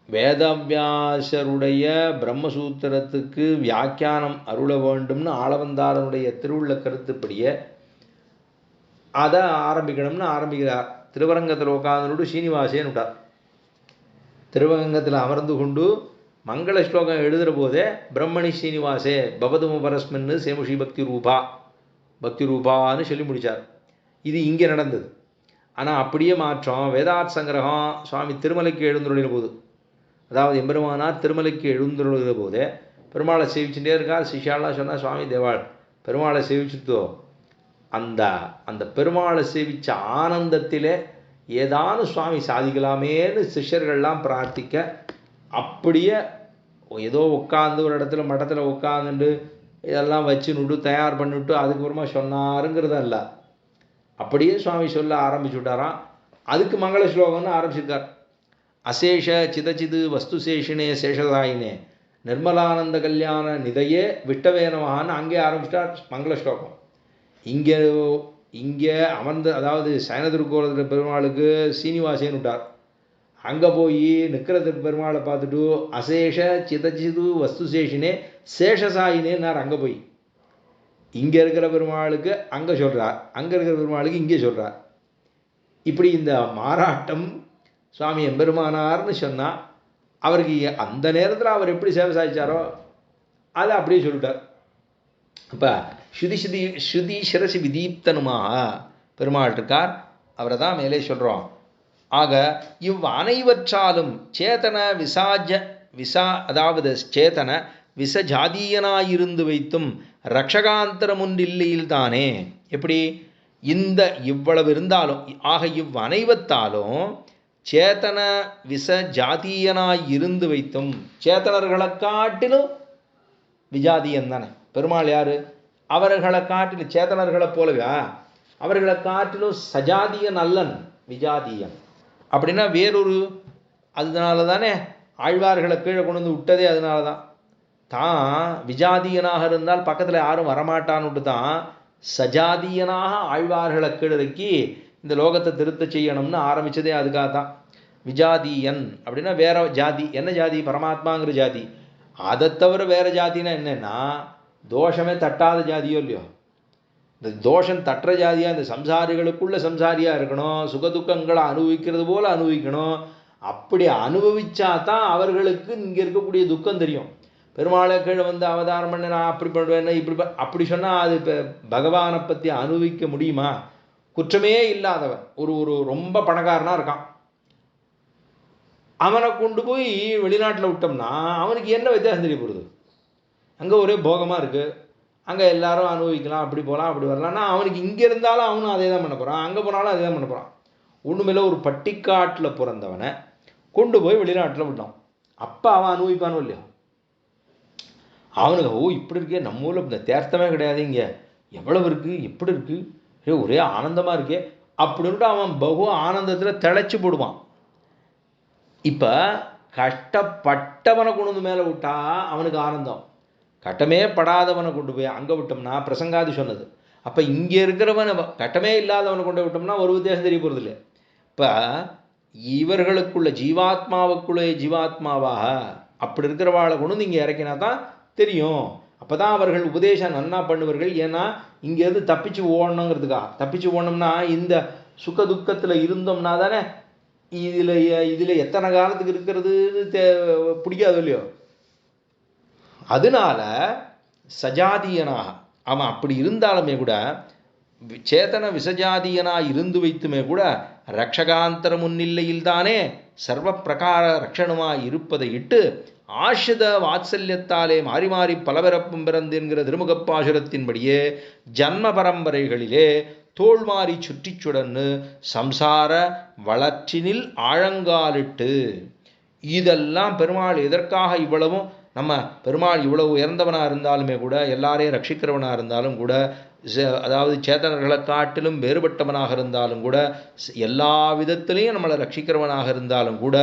வேதவியாசருடைய பிரம்மசூத்திரத்துக்கு வியாக்கியானம் அருள வேண்டும்னு ஆளவந்தாரனுடைய திருவுள்ள கருத்துப்படியே அதை ஆரம்பிக்கணும்னு ஆரம்பிக்கிறார். திருவரங்கத்தில் உட்கார்ந்து ஸ்ரீனிவாசேன்னு விட்டார். திருவரங்கத்தில் அமர்ந்து கொண்டு மங்கள ஸ்லோகம் எழுதுகிற போதே பிரம்மணி ஸ்ரீனிவாசே பவதும பரஸ்மின்னு சேமுஷி பக்தி ரூபான்னு சொல்லி முடித்தார். இது இங்கே நடந்தது. ஆனால் அப்படியே மாற்றம் வேதார்த்த சங்கிரகம் சுவாமி திருமலைக்கு எழுந்துருளின போது, அதாவது எம்பெருமானார் திருமலைக்கு எழுந்துருளுகிற போதே பெருமாளை சேவிச்சுட்டே இருக்கார். சிஷாலாம் சொன்னால் சுவாமி தேவாள் பெருமாளை சேவிச்சுட்டோ அந்த பெருமாளை சேவித்த ஆனந்தத்திலே ஏதானும் சுவாமி சாதிக்கலாமேன்னு சிஷ்யர்கள்லாம் பிரார்த்திக்க, அப்படியே ஏதோ உட்காந்து ஒரு இடத்துல மட்டத்தில் உட்காந்துட்டு இதெல்லாம் வச்சுன்னுட்டு தயார் பண்ணிவிட்டு அதுக்கப்புறமா சொன்னாருங்கிறதல்ல. அப்படியே சுவாமி சொல்ல ஆரம்பிச்சு விட்டாராம். அதுக்கு மங்கள ஸ்லோகம்னு ஆரம்பிச்சிருக்கார். அசேஷ சிதச்சிது வஸ்துசேஷினே சேஷதாயினே நிர்மலானந்த கல்யாண நிதையே விட்டவேனமான்னு அங்கே ஆரம்பிச்சிட்டார் மங்கள ஸ்லோகம். இங்கே அமர்ந்த, அதாவது சயனதிருக்கோலத்தில் பெருமாளுக்கு சீனிவாசேன்னு விட்டார். அங்கே போய் நிற்கிற பெருமாளை பார்த்துட்டு அசேஷ சிதச்சிது வஸ்துசேஷினே சேஷசாயினேன்னார். அங்கே போய் இங்கே இருக்கிற பெருமாளுக்கு அங்கே சொல்கிறார், அங்கே இருக்கிற பெருமாளுக்கு இங்கே சொல்கிறார். இப்படி இந்த மாறாட்டம் சுவாமி எம்பெருமானார்னு சொன்னால் அவருக்கு அந்த நேரத்தில் அவர் எப்படி சேவை சாதிச்சாரோ அதை அப்படியே சொல்லிட்டார். இப்போ ஸ்ருதி சிரசி விதீப்தனுமாக பெருமாள் இருக்கார். அவரை தான் மேலே சொல்கிறோம். ஆக அனைவற்றாலும் சேத்தன அதாவது சேத்தன விசஜாதீயனாயிருந்து வைத்தும் ரக்ஷகாந்தரம் ஒன்றில்லையில் தானே. எப்படி இந்த இவ்வளவு இருந்தாலும், ஆக அனைவத்தாலும் சேத்தன விச ஜாதீயனாய் இருந்து வைத்தும், சேத்தனர்களை காட்டிலும் விஜாதியன் தானே பெருமாள். யாரு? அவர்களை காட்டிலும் சேத்தனர்களை போலவே அவர்களை காட்டிலும் சஜாதியன் அல்லன், விஜாதியன். அப்படின்னா வேறொரு, அதனால தானே ஆழ்வார்களை கீழே கொண்டு வந்து விட்டதே. அதனால தான் தான் விஜாதியனாக இருந்தால் பக்கத்தில் யாரும் வரமாட்டான்னு தான் சஜாதியனாக ஆழ்வார்களை கீழறக்கி இந்த லோகத்தை திருத்த செய்யணும்னு ஆரம்பித்ததே அதுக்காக தான். விஜாதியன் அப்படின்னா வேற ஜாதி. என்ன ஜாதி? பரமாத்மாங்கிற ஜாதி. அதை தவிர வேறு ஜாதினா என்னென்னா தோஷமே தட்டாத ஜாதியோ இல்லையோ, இந்த தோஷம் தட்டுற ஜாதியாக இந்த சம்சாரிகளுக்குள்ள சம்சாரியாக இருக்கணும், சுகதுக்கங்களை அனுபவிக்கிறது போல் அனுபவிக்கணும். அப்படி அனுபவிச்சா தான் அவர்களுக்கு இங்கே இருக்கக்கூடிய துக்கம் தெரியும். பெருமாளை கீழே வந்து அவதாரம் பண்ண நான் அப்படி பண்ணுவேன் இப்படி அப்படி சொன்னால் அது இப்போ பகவானை பற்றி அனுபவிக்க முடியுமா? குற்றமே இல்லாதவன் ஒரு ரொம்ப பணக்காரனாக இருக்கான், அவனை கொண்டு போய் வெளிநாட்டில் விட்டோம்னா அவனுக்கு என்ன வித்தியாசம் தெரிய போகிறது? அங்கே ஒரே போகமாக இருக்குது, அங்கே எல்லாரும் அனுபவிக்கலாம், அப்படி போகலாம் அப்படி வரலாம்னா அவனுக்கு இங்கே இருந்தாலும் அவனும் அதே தான் பண்ண போகிறான், அங்கே போனாலும் அதே தான் பண்ண போகிறான். ஒன்றுமில்ல, ஒரு பட்டிக்காட்டில் பிறந்தவனை கொண்டு போய் வெளிநாட்டில் விட்டான், அப்போ அவன் அனுபவிப்பானோ இல்லையோ? அவனுக்கு ஓ இப்படி இருக்கே, நம்ம ஊரில் இந்த தேர்த்தமே கிடையாது, இங்கே எவ்வளவு இருக்குது, எப்படி இருக்குது, ஒரே ஆனந்தமாக இருக்கே அப்படின்ட்டு அவன் பகு ஆனந்தத்தில் திளைச்சி போடுவான். இப்போ கஷ்டப்பட்டவனை கொண்டு வந்து மேலே விட்டா அவனுக்கு ஆனந்தம், கட்டமே படாதவனை கொண்டு போய் அங்கே விட்டோம்னா பிரசங்காதி சொன்னது. அப்போ இங்கே இருக்கிறவனை கட்டமே இல்லாதவனை கொண்டு விட்டோம்னா ஒரு வித்தியாசம் தெரிய போகிறது இல்லை. இப்போ இவர்களுக்குள்ள ஜீவாத்மாவுக்குள்ளே ஜீவாத்மாவாக அப்படி இருக்கிறவாளை கொண்டு வந்து இங்கே இறக்கினா தான் தெரியும். அப்போ தான் அவர்கள் உபதேசம் நன்னா பண்ணுவார்கள். ஏன்னா இங்கேருந்து தப்பிச்சு ஓடணுங்கிறதுக்காக. தப்பிச்சு ஓடணும்னா இந்த சுக துக்கத்தில் இருந்தோம்னா தானே இதில் எத்தனை காலத்துக்கு இருக்கிறதுன்னு பிடிக்காது இல்லையோ? அதனால சஜாதியனாக அவன் அப்படி இருந்தாலுமே கூட சேதன விசஜாதியனாக இருந்து வைத்துமே கூட ரக்ஷகாந்தர முன்னிலையில் தானே சர்வ பிரகார ரக்ஷணமாய் இருப்பதை இட்டு ஆசிரித வாத்சல்யத்தாலே மாறி மாறி பலபிறப்பும் பிறந்து என்கிற திருமுகப்பாசுரத்தின்படியே ஜன்ம பரம்பரைகளிலே தோல் மாறி சுற்றி சுடன்னு சம்சார வளர்ச்சினில் ஆழங்காலிட்டு. இதெல்லாம் பெருமாள் எதற்காக இவ்வளவும் நம்ம பெருமாள் இவ்வளவு உயர்ந்தவனாக இருந்தாலுமே கூட எல்லாரையும் ரட்சிக்கிறவனாக இருந்தாலும் கூட அதாவது சேத்தனர்களை காட்டிலும் வேறுபட்டவனாக இருந்தாலும் கூட எல்லா விதத்திலையும் நம்மளை ரட்சிக்கிறவனாக இருந்தாலும் கூட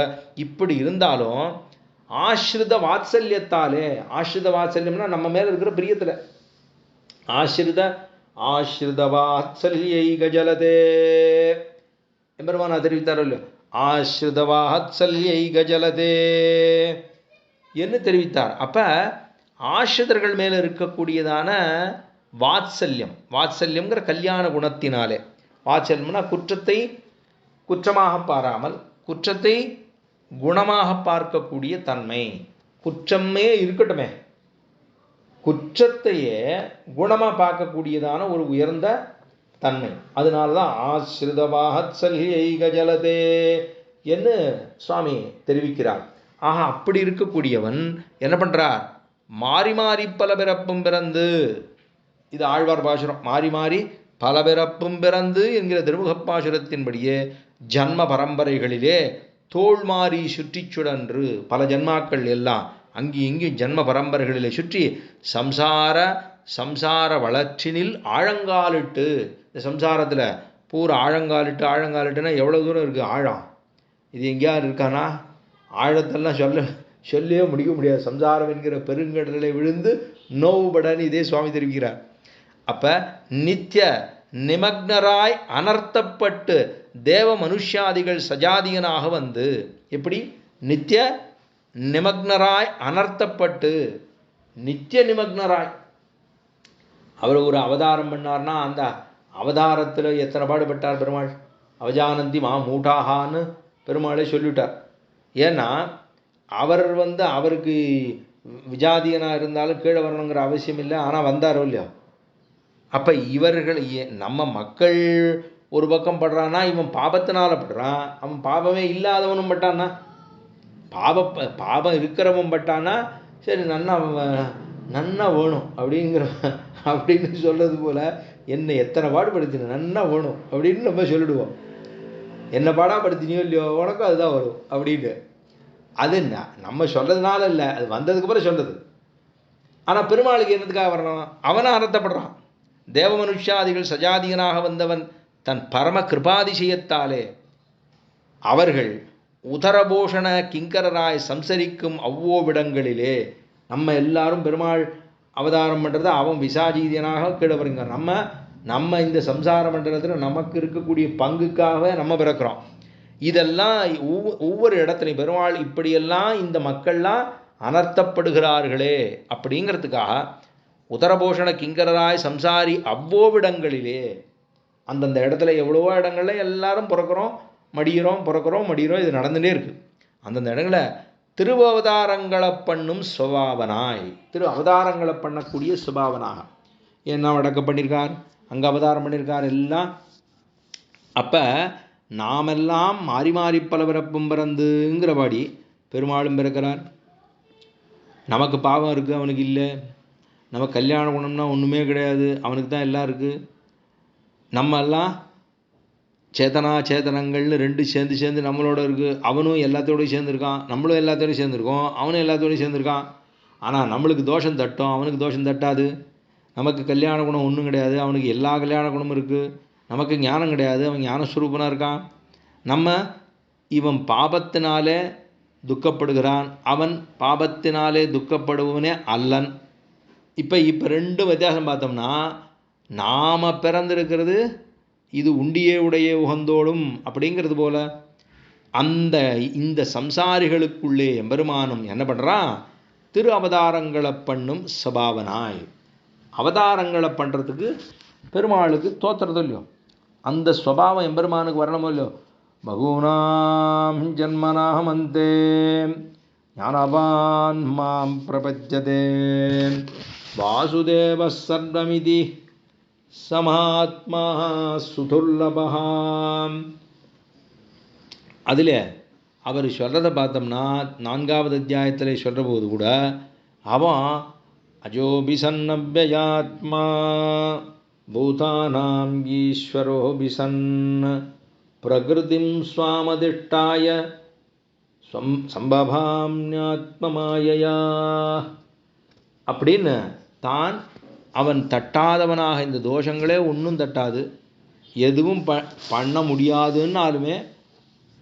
இப்படி இருந்தாலும் ஆசிரித வாத்சல்யத்தாலே, ஆசிரித வாத்சல்யம்னா நம்ம மேலே இருக்கிற பிரியத்தில், ஆசிரித வாத்சல்யை கஜலதே எம்பெருமானா தெரிவித்தாரோ இல்லையோ, ஆசிரித வாத்சல்யை கஜலதே என்று தெரிவித்தார். அப்போ ஆசிரிதர்கள் மேலே இருக்கக்கூடியதான வாத்சல்யம்ங்கிற கல்யாண குணத்தினாலே, வாத்சல்யம்னா குற்றத்தை குற்றமாக பாராமல் குற்றத்தை குணமாக பார்க்கக்கூடிய தன்மை. குற்றமே இருக்கட்டுமே, குற்றத்தையே குணமாக பார்க்கக்கூடியதான ஒரு உயர்ந்த தன்மை. அதனால தான் ஆசிரித வாத்சல்யை கஜலதே என்று சுவாமி தெரிவிக்கிறார். ஆக அப்படி இருக்கக்கூடியவன் என்ன பண்ணுறார்? மாறி மாறி பல பிறப்பும் பிறந்து, இது ஆழ்வார் பாசுரம், மாறி மாறி பல பிறப்பும் பிறந்து என்கிற திருமுகப்பாசுரத்தின்படியே ஜன்ம பரம்பரைகளிலே தோல் மாறி சுற்றி சுடன்று பல ஜன்மாக்கள் எல்லாம் அங்கேயும் இங்கேயும் ஜன்ம பரம்பரைகளிலே சுற்றி சம்சார வளர்ச்சினில் ஆழங்காலிட்டு. இந்த சம்சாரத்தில் பூரா ஆழங்காலிட்டுனா எவ்வளோ தூரம் இருக்குது ஆழம்? இது எங்கேயாவது இருக்கானா? ஆழத்தெல்லாம் சொல்லவே முடிக்க முடியாது. சம்சாரம் என்கிற பெருங்கடலை விழுந்து நோவுபடன்னு இதே சுவாமி தெரிவிக்கிறார். அப்போ நித்திய நிமக்னராய் அனர்த்தப்பட்டு தேவ மனுஷாதிகள் சஜாதியனாக வந்து, எப்படி நித்திய நிமக்னராய் அனர்த்தப்பட்டு, நித்திய நிமக்னராய் அவர் ஒரு அவதாரம் பண்ணார்னா அந்த அவதாரத்தில் எத்தனை பாடுபட்டார் பெருமாள். அவஜானந்தி மா மூட்டாகான்னு பெருமாளே சொல்லிவிட்டார். ஏன்னா அவர் அவருக்கு விஜாதியனாக இருந்தாலும் கீழே வரணுங்கிற அவசியம் இல்லை, ஆனால் வந்தாரோ இல்லையோ. அப்போ இவர்கள் நம்ம மக்கள் ஒரு பக்கம் படுறான்னா இவன் பாபத்தினால படுறான், அவன் பாபமே இல்லாதவனும் பட்டான்னா, பாபம் இருக்கிறவன் பட்டானா சரி நன்னா வேணும் அப்படின்னு சொல்கிறது போல் என்னை எத்தனை பாடுபடுத்தின நன்னா வேணும் அப்படின்னு நம்ம சொல்லிடுவோம். என்ன பாடாப்படுத்தினியோ இல்லையோ உனக்கும் அதுதான் வரும் அப்படின்னு. அது நம்ம சொல்கிறதுனால இல்லை, அது வந்ததுக்கு அப்புறம் சொல்கிறது. ஆனால் பெருமாளுக்கு என்னதுக்காக வரணும்? அவனை அர்த்தப்படுறான். தேவ மனுஷாதிகள் சஜாதியனாக வந்தவன் தன் பரம கிருபாதிசயத்தாலே அவர்கள் உதரபோஷண கிங்கரராய் சம்சரிக்கும் அவ்வோவிடங்களிலே நம்ம எல்லாரும் பெருமாள் அவதாரம் பண்ணுறது அவன் விசாஜீதியனாக கீழே வருங்க. நம்ம இந்த சம்சார மண்டலத்தில் நமக்கு இருக்கக்கூடிய பங்குக்காக நம்ம பிறக்கிறோம். இதெல்லாம் ஒவ்வொரு இடத்துலையும் பெருமாள் இப்படியெல்லாம் இந்த மக்கள்லாம் அனர்த்தப்படுகிறார்களே அப்படிங்கிறதுக்காக உதரபோஷண கிங்கரராய் சம்சாரி அவ்வோவிடங்களிலே அந்தந்த இடத்துல எவ்வளவோ இடங்கள்ல எல்லாரும் பிறக்கிறோம் மடிகிறோம் இது நடந்துகிட்டே இருக்குது. அந்தந்த இடங்களில் திருவவதாரங்களை பண்ணும் சுபாவனாய், திரு அவதாரங்களை பண்ணக்கூடிய சுபாவனாக என்ன வடக்கம் பண்ணியிருக்கார், அங்கே அவதாரம் பண்ணியிருக்கார் எல்லாம். அப்போ நாமெல்லாம் மாறி மாறி பல பிறப்பும் பிறந்துங்கிறபடி பெருமாளும் பிறக்கிறார். நமக்கு பாவம் இருக்குது, அவனுக்கு இல்லை. நம்ம கல்யாண குணம்னா ஒன்றுமே கிடையாது, அவனுக்கு தான் எல்லாம் இருக்குது. நம்ம எல்லாம் சேத்தனா சேத்தனங்கள்னு ரெண்டு சேர்ந்து நம்மளோட இருக்குது. அவனும் எல்லாத்தோடையும் சேர்ந்துருக்கான், நம்மளும் எல்லாத்தோடையும் சேர்ந்துருக்கோம், அவனும் எல்லாத்தோடையும் சேர்ந்துருக்கான். ஆனால் நம்மளுக்கு தோஷம் தட்டும், அவனுக்கு தோஷம் தட்டாது. நமக்கு கல்யாண குணம் ஒன்றும் கிடையாது, அவனுக்கு எல்லா கல்யாண குணமும் இருக்குது. நமக்கு ஞானம் கிடையாது, அவன் ஞானஸ்வரூபனாக இருக்கான். இவன் பாபத்தினாலே துக்கப்படுகிறான், அவன் பாபத்தினாலே துக்கப்படுவனே அல்லன். இப்போ ரெண்டு வித்தியாசம் பார்த்தோம்னா, நாம் பிறந்திருக்கிறது இது உண்டியே உடைய உகந்தோடும் அப்படிங்கிறது போல இந்த சம்சாரிகளுக்குள்ளே எம்பெருமானும் என்ன பண்ணுறான், திரு அவதாரங்களை பண்ணும் சபாவனாய். அவதாரங்களை பண்ணுறதுக்கு பெருமாளுக்கு தோத்துறது இல்லையோ, அந்த ஸ்வபாவம் எம்பெருமானுக்கு வரணுமோ இல்லையோ. பகூனாம் ஜன்மனாமந்தே ஞானவான் மாம் பிரபஜ்யதே வாசுதேவ சர்வமிதி சமாத்மா சுதுர்லபஹாம். அதில் அவர் சொல்கிறத பார்த்தோம்னா 4வது அத்தியாயத்தில் சொல்கிற போது கூட அவன் அஜோபிசன்னவ்யயாத்மா பூதானாம் ஈஸ்வரோபிசன் பிரகிருதிம் ஸ்வாமதிஷ்டாய சம்பவாம்யாத்மமாயையா அப்படின்னு தான் அவன் தட்டாதவனாக, இந்த தோஷங்களே ஒன்றும் தட்டாது, எதுவும் பண்ண முடியாதுன்னாலுமே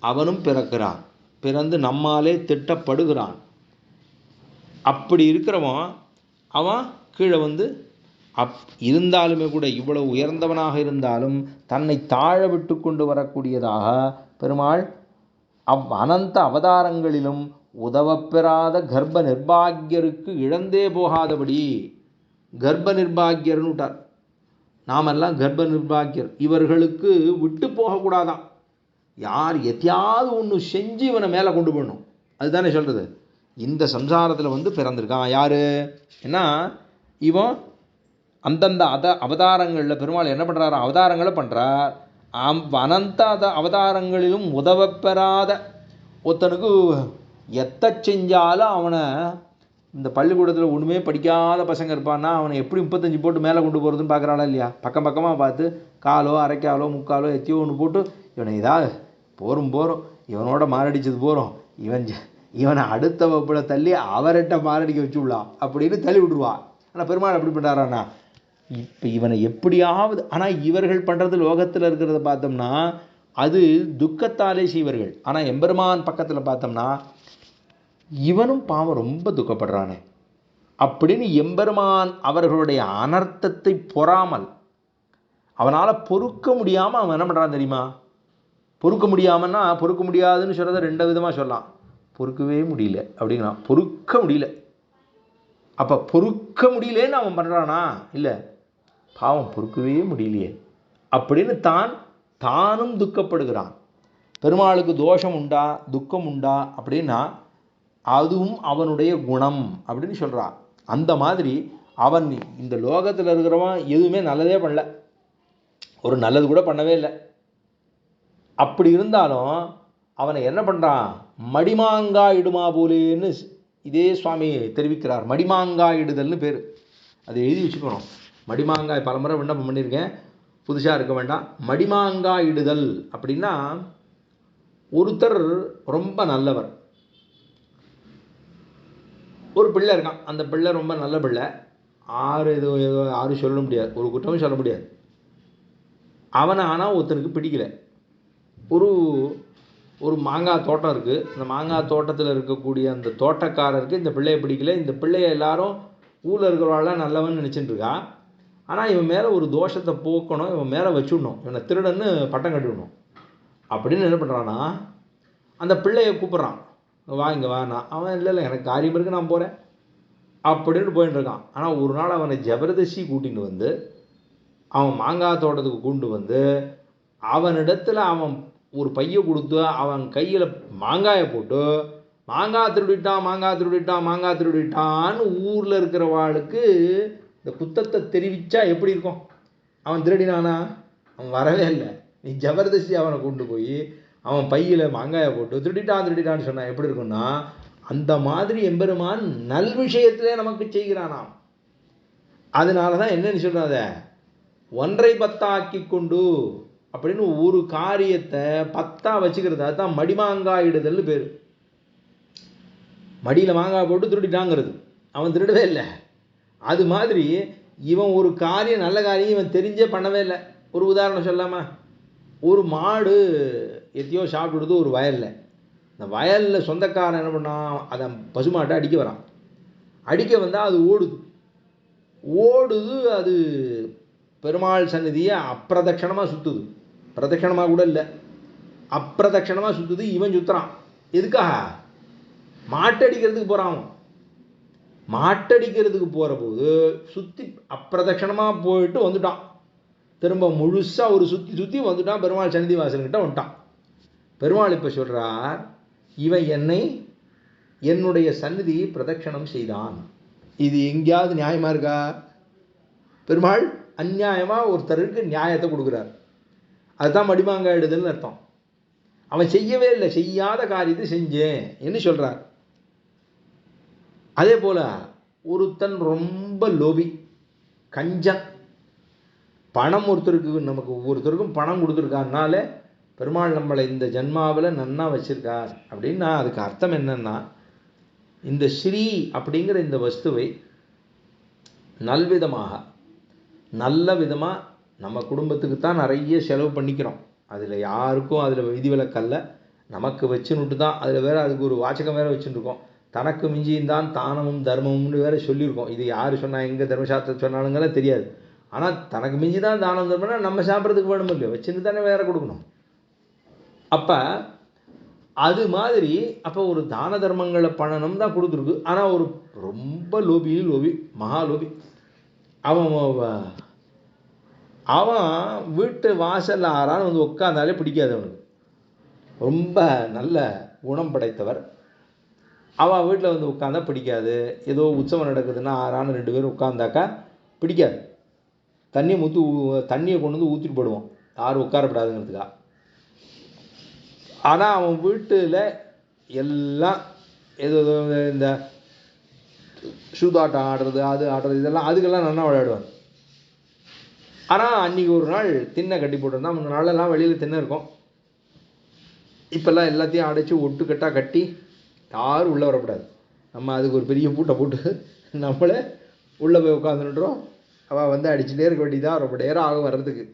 அவனும் பிறக்கிறான், பிறந்து நம்மாலே திட்டப்படுகிறான். அப்படி இருக்கிறவன் அவன் கீழே வந்து இருந்தாலுமே கூட இவ்வளவு உயர்ந்தவனாக இருந்தாலும் தன்னை தாழ விட்டு கொண்டு வரக்கூடியதாக பெருமாள் அனந்த அவதாரங்களிலும் உதவப்பெறாத கர்ப்ப நிர்பாகியருக்கு இழந்தே போகாதபடி கர்ப்ப நிர்பாகியர்னு விட்டார். நாமெல்லாம் கர்ப்ப நிர்பாகியர், இவர்களுக்கு விட்டு போகக்கூடாதான். யார் எத்தையாவது ஒன்று செஞ்சு இவனை மேலே கொண்டு போடணும். அதுதானே சொல்கிறது. இந்த சம்சாரத்தில் வந்து பிறந்திருக்கான் யார், ஏன்னா இவன் அந்தந்த அவதாரங்களில் பெருமாள் என்ன பண்ணுறாரு, அவதாரங்களை பண்ணுறார். அனந்த அவதாரங்களிலும் உதவப்பெறாத ஒருத்தனுக்கு எத்த செஞ்சாலும் அவனை, இந்த பள்ளிக்கூடத்தில் ஒன்றுமே படிக்காத பசங்க இருப்பான்னா அவனை எப்படி 35 போட்டு மேலே கொண்டு போகிறதுன்னு பார்க்குறாளா இல்லையா. பக்கமாக பார்த்து காலோ அரைக்காலோ முக்காலோ எத்தியோ ஒன்று போட்டு இவனை இதாக போரும் இவனோட மாரடிச்சது போகிறோம், இவனை அடுத்த வகுப்பில் தள்ளி அவர்கிட்ட மாரடிக்க வச்சுடலாம் அப்படின்னு தள்ளி விட்டுருவா. ஆனால் பெருமாள் எப்படி பண்ணுறாராண்ணா, இப்போ இவனை எப்படியாவது, ஆனால் இவர்கள் பண்ணுறது லோகத்தில் இருக்கிறத பார்த்தோம்னா அது துக்கத்தாலே செய்வர்கள். ஆனால் எம்பெருமான் பக்கத்தில் பார்த்தோம்னா இவனும் பாவம் ரொம்ப துக்கப்படுறானே அப்படின்னு எம்பெருமான் அவர்களுடைய அனர்த்தத்தை பொறாமல் அவனால் பொறுக்க முடியாமல் அவன் என்ன பண்ணுறான் தெரியுமா. பொறுக்க முடியாமன்னா பொறுக்க முடியாதுன்னு சொல்கிறத 2 விதமாக சொல்லலாம். பொறுக்கவே முடியல அப்படிங்கிறான், பொறுக்க முடியல. அப்போ பொறுக்க முடியலேன்னு அவன் பண்ணுறானா, இல்லை பாவம் பொறுக்கவே முடியலையே அப்படின்னு தானும் துக்கப்படுகிறான். பெருமாளுக்கு தோஷம் உண்டா துக்கம் உண்டா அப்படின்னா அதுவும் அவனுடைய குணம் அப்படின்னு சொல்கிறான். அந்த மாதிரி அவன் இந்த லோகத்தில் இருக்கிறவன் எதுவுமே நல்லதே பண்ணல, ஒரு நல்லது கூட பண்ணவே இல்லை. அப்படி இருந்தாலும் அவனை என்ன பண்ணுறான், மடிமாங்காய் இடுமா போலேன்னு இதே சுவாமி தெரிவிக்கிறார். மடிமாங்காய் இடுதல்னு பேர், அதை எழுதி வச்சுக்கணும். மடிமாங்காய் பலமுறை விண்ணப்பம் பண்ணியிருக்கேன், புதுசாக இருக்க வேண்டாம். மடிமாங்காய் இடுதல் அப்படின்னா ஒருத்தர் ரொம்ப நல்லவர், ஒரு பிள்ளை இருக்கான், அந்த பிள்ளை ரொம்ப நல்ல பிள்ளை, யாரும் சொல்ல முடியாது, ஒரு குற்றமும் சொல்ல முடியாது. அவனை ஆனால் ஒருத்தனுக்கு பிடிக்கல. ஒரு மாங்காய் தோட்டம் இருக்குது, அந்த மாங்காய் தோட்டத்தில் இருக்கக்கூடிய அந்த தோட்டக்காரருக்கு இந்த பிள்ளையை பிடிக்கல. இந்த பிள்ளையை எல்லாரும் ஊரில் இருக்கிறவாள்லாம் நல்லவன் நினச்சிட்டு இருக்கா. ஆனால் இவன் மேலே ஒரு தோஷத்தை போக்கணும், இவன் மேலே வச்சுடணும், இவனை திருடன்னு பட்டம் கட்டிவிடணும் அப்படின்னு என்ன பண்ணுறான்னா அந்த பிள்ளையை கூப்பிட்றான். வா இங்கே வாண்ணா. அவன் இல்லை எனக்கு காரியம் இருக்குது நான் போகிறேன் அப்படின்னு போயின்னு இருக்கான். ஆனால் ஒரு நாள் அவனை ஜபர்தஸ்தி கூட்டின்னு வந்து அவன் மாங்காய் தோட்டத்துக்கு கொண்டு வந்து அவனிடத்தில் அவன் ஒரு பையை கொடுத்து அவன் கையில் மாங்காயை போட்டு மாங்காய் திருடிட்டான்னு ஊரில் இருக்கிறவாளுக்கு இந்த குத்தத்தை தெரிவித்தா எப்படி இருக்கும்? அவன் திருடினானா? அவன் வரவே இல்லை. நீ ஜபர்தஸ்தி அவனை கொண்டு போய் அவன் பையில் மாங்காயை போட்டு திருடிட்டான்னு சொன்னான் எப்படி இருக்குன்னா, அந்த மாதிரி எம்பெருமான் நல் விஷயத்திலே நமக்கு செய்கிறானாம். அதனால தான் என்னன்னு சொல்றாத, ஒன்றை பத்தாக்கி கொண்டு அப்படின்னு ஒரு காரியத்தை 10ஆ வச்சுக்கிறது. அதுதான் மடிமாங்காயிடுதல்னு பேர். மடியில் மாங்காய் போட்டு திருடிட்டாங்கிறது. அவன் திருடவே இல்லை. அது மாதிரி இவன் ஒரு காரியம், நல்ல காரியம் இவன் தெரிஞ்சே பண்ணவே இல்லை. ஒரு உதாரணம் சொல்லாமா? ஒரு மாடு எத்தையோ சாப்பிடுறது ஒரு வயலில். இந்த வயலில் சொந்தக்காரன் என்ன பண்ணான், அதை பசுமாட்டை அடிக்க வரான். அடிக்க வந்தால் அது ஓடுது. அது பெருமாள் சந்நிதியை அப்பிரதட்சணமாக சுற்றுது. பிரதட்சணமாக கூட இல்லை, அப்பிரதட்சணமாக சுற்றுது. இவன் சுற்றுறான். எதுக்காக? மாட்டடிக்கிறதுக்கு போகிறான். மாட்டடிக்கிறதுக்கு போகிற போது சுற்றி அப்பிரதட்சணமாக போயிட்டு வந்துட்டான். திரும்ப முழுசாக ஒரு சுற்றி வந்துட்டான். பெருமாள் சந்நிதி வாசல்கிட்ட வந்துட்டான். பெருமாள் இப்போ சொல்கிறார், இவன் என்னுடைய சந்நிதியை பிரதட்சணம் செய்தான். இது எங்கேயாவது நியாயமாக இருக்கா? பெருமாள் அந்நியாயமாக ஒருத்தருக்கு நியாயத்தை கொடுக்குறார். அதுதான் மடிமாங்காயிடுதல்னு அர்த்தம். அவன் செய்யவே இல்லை, செய்யாத காரியத்தை செஞ்சேன் என்று சொல்கிறார். அதே போல் ஒருத்தன் ரொம்ப லோபி, கஞ்சன், பணம் நமக்கு ஒவ்வொருத்தருக்கும் பணம் கொடுத்துருக்காருனால பெருமாள் நம்மளை இந்த ஜன்மாவில் நன்னா வச்சிருக்கார் அப்படின்னா அதுக்கு அர்த்தம் என்னன்னா, இந்த ஸ்ரீ அப்படிங்கிற இந்த வஸ்துவை நல்ல விதமாக நம்ம குடும்பத்துக்கு தான் நிறைய செலவு பண்ணிக்கிறோம். அதில் யாருக்கும் அதில் விதிவிலக்கல்ல. நமக்கு வச்சுன்னுட்டு தான். அதில் வேறு அதுக்கு ஒரு வாசகம் வேறு வச்சுருக்கோம். தனக்கு மிஞ்சியும் தானமும் தர்மம்னு வேறு சொல்லியிருக்கோம். இது யார் சொன்னால் எங்கே தர்மசாஸ்திரம் சொன்னாலுங்கெல்லாம் தெரியாது. ஆனால் தனக்கு மிஞ்சி தான் தானம் தர்மம்னா நம்ம சாப்பிட்றதுக்கு வேணும் இல்லையோ, வச்சுன்னு தானே வேறு கொடுக்கணும். அப்போ அது மாதிரி அப்போ ஒரு தான தர்மங்களை பண்ணணும் தான் கொடுத்துருக்கு. ஆனால் ஒரு ரொம்ப லோபி மகாலோபி. அவன் வீட்டு வாசலில் ஆறான்னு வந்து உட்காந்தாலே பிடிக்காது அவனுக்கு. ரொம்ப நல்ல குணம் படைத்தவர். அவன் வீட்டில் வந்து உட்காந்தா பிடிக்காது. ஏதோ உற்சவம் நடக்குதுன்னா ஆறான்னு 2 பேரும் உட்காந்தாக்கா பிடிக்காது. தண்ணியை கொண்டு வந்து ஊற்றிட்டு போடுவான், யாரும் உட்காரப்படாதுங்கிறதுக்கா. ஆனால் அவன் வீட்டில் எல்லாம் ஏதோ இந்த சூதாட்டம் ஆடுறது, அது ஆடுறது, இதெல்லாம் அதுக்கெல்லாம் நல்லா விளையாடுவார். ஆனால் அன்றைக்கி ஒரு நாள் திண்ணை கட்டி போட்டிருந்தான். முன்ன நாளெல்லாம் வெளியில் திண்ணை இருக்கும். இப்போல்லாம் எல்லாத்தையும் அடைச்சி ஒட்டுக்கட்டாக கட்டி யாரும் உள்ளே வரக்கூடாது. நம்ம அதுக்கு ஒரு பெரிய பூட்டை போட்டு நம்மளே உள்ளே போய் உட்காந்துட்டுறோம். அவள் வந்து அடிச்சுட்டே இருக்க வேண்டியதாக ரொம்ப நேரம் ஆகும் வர்றதுக்கு.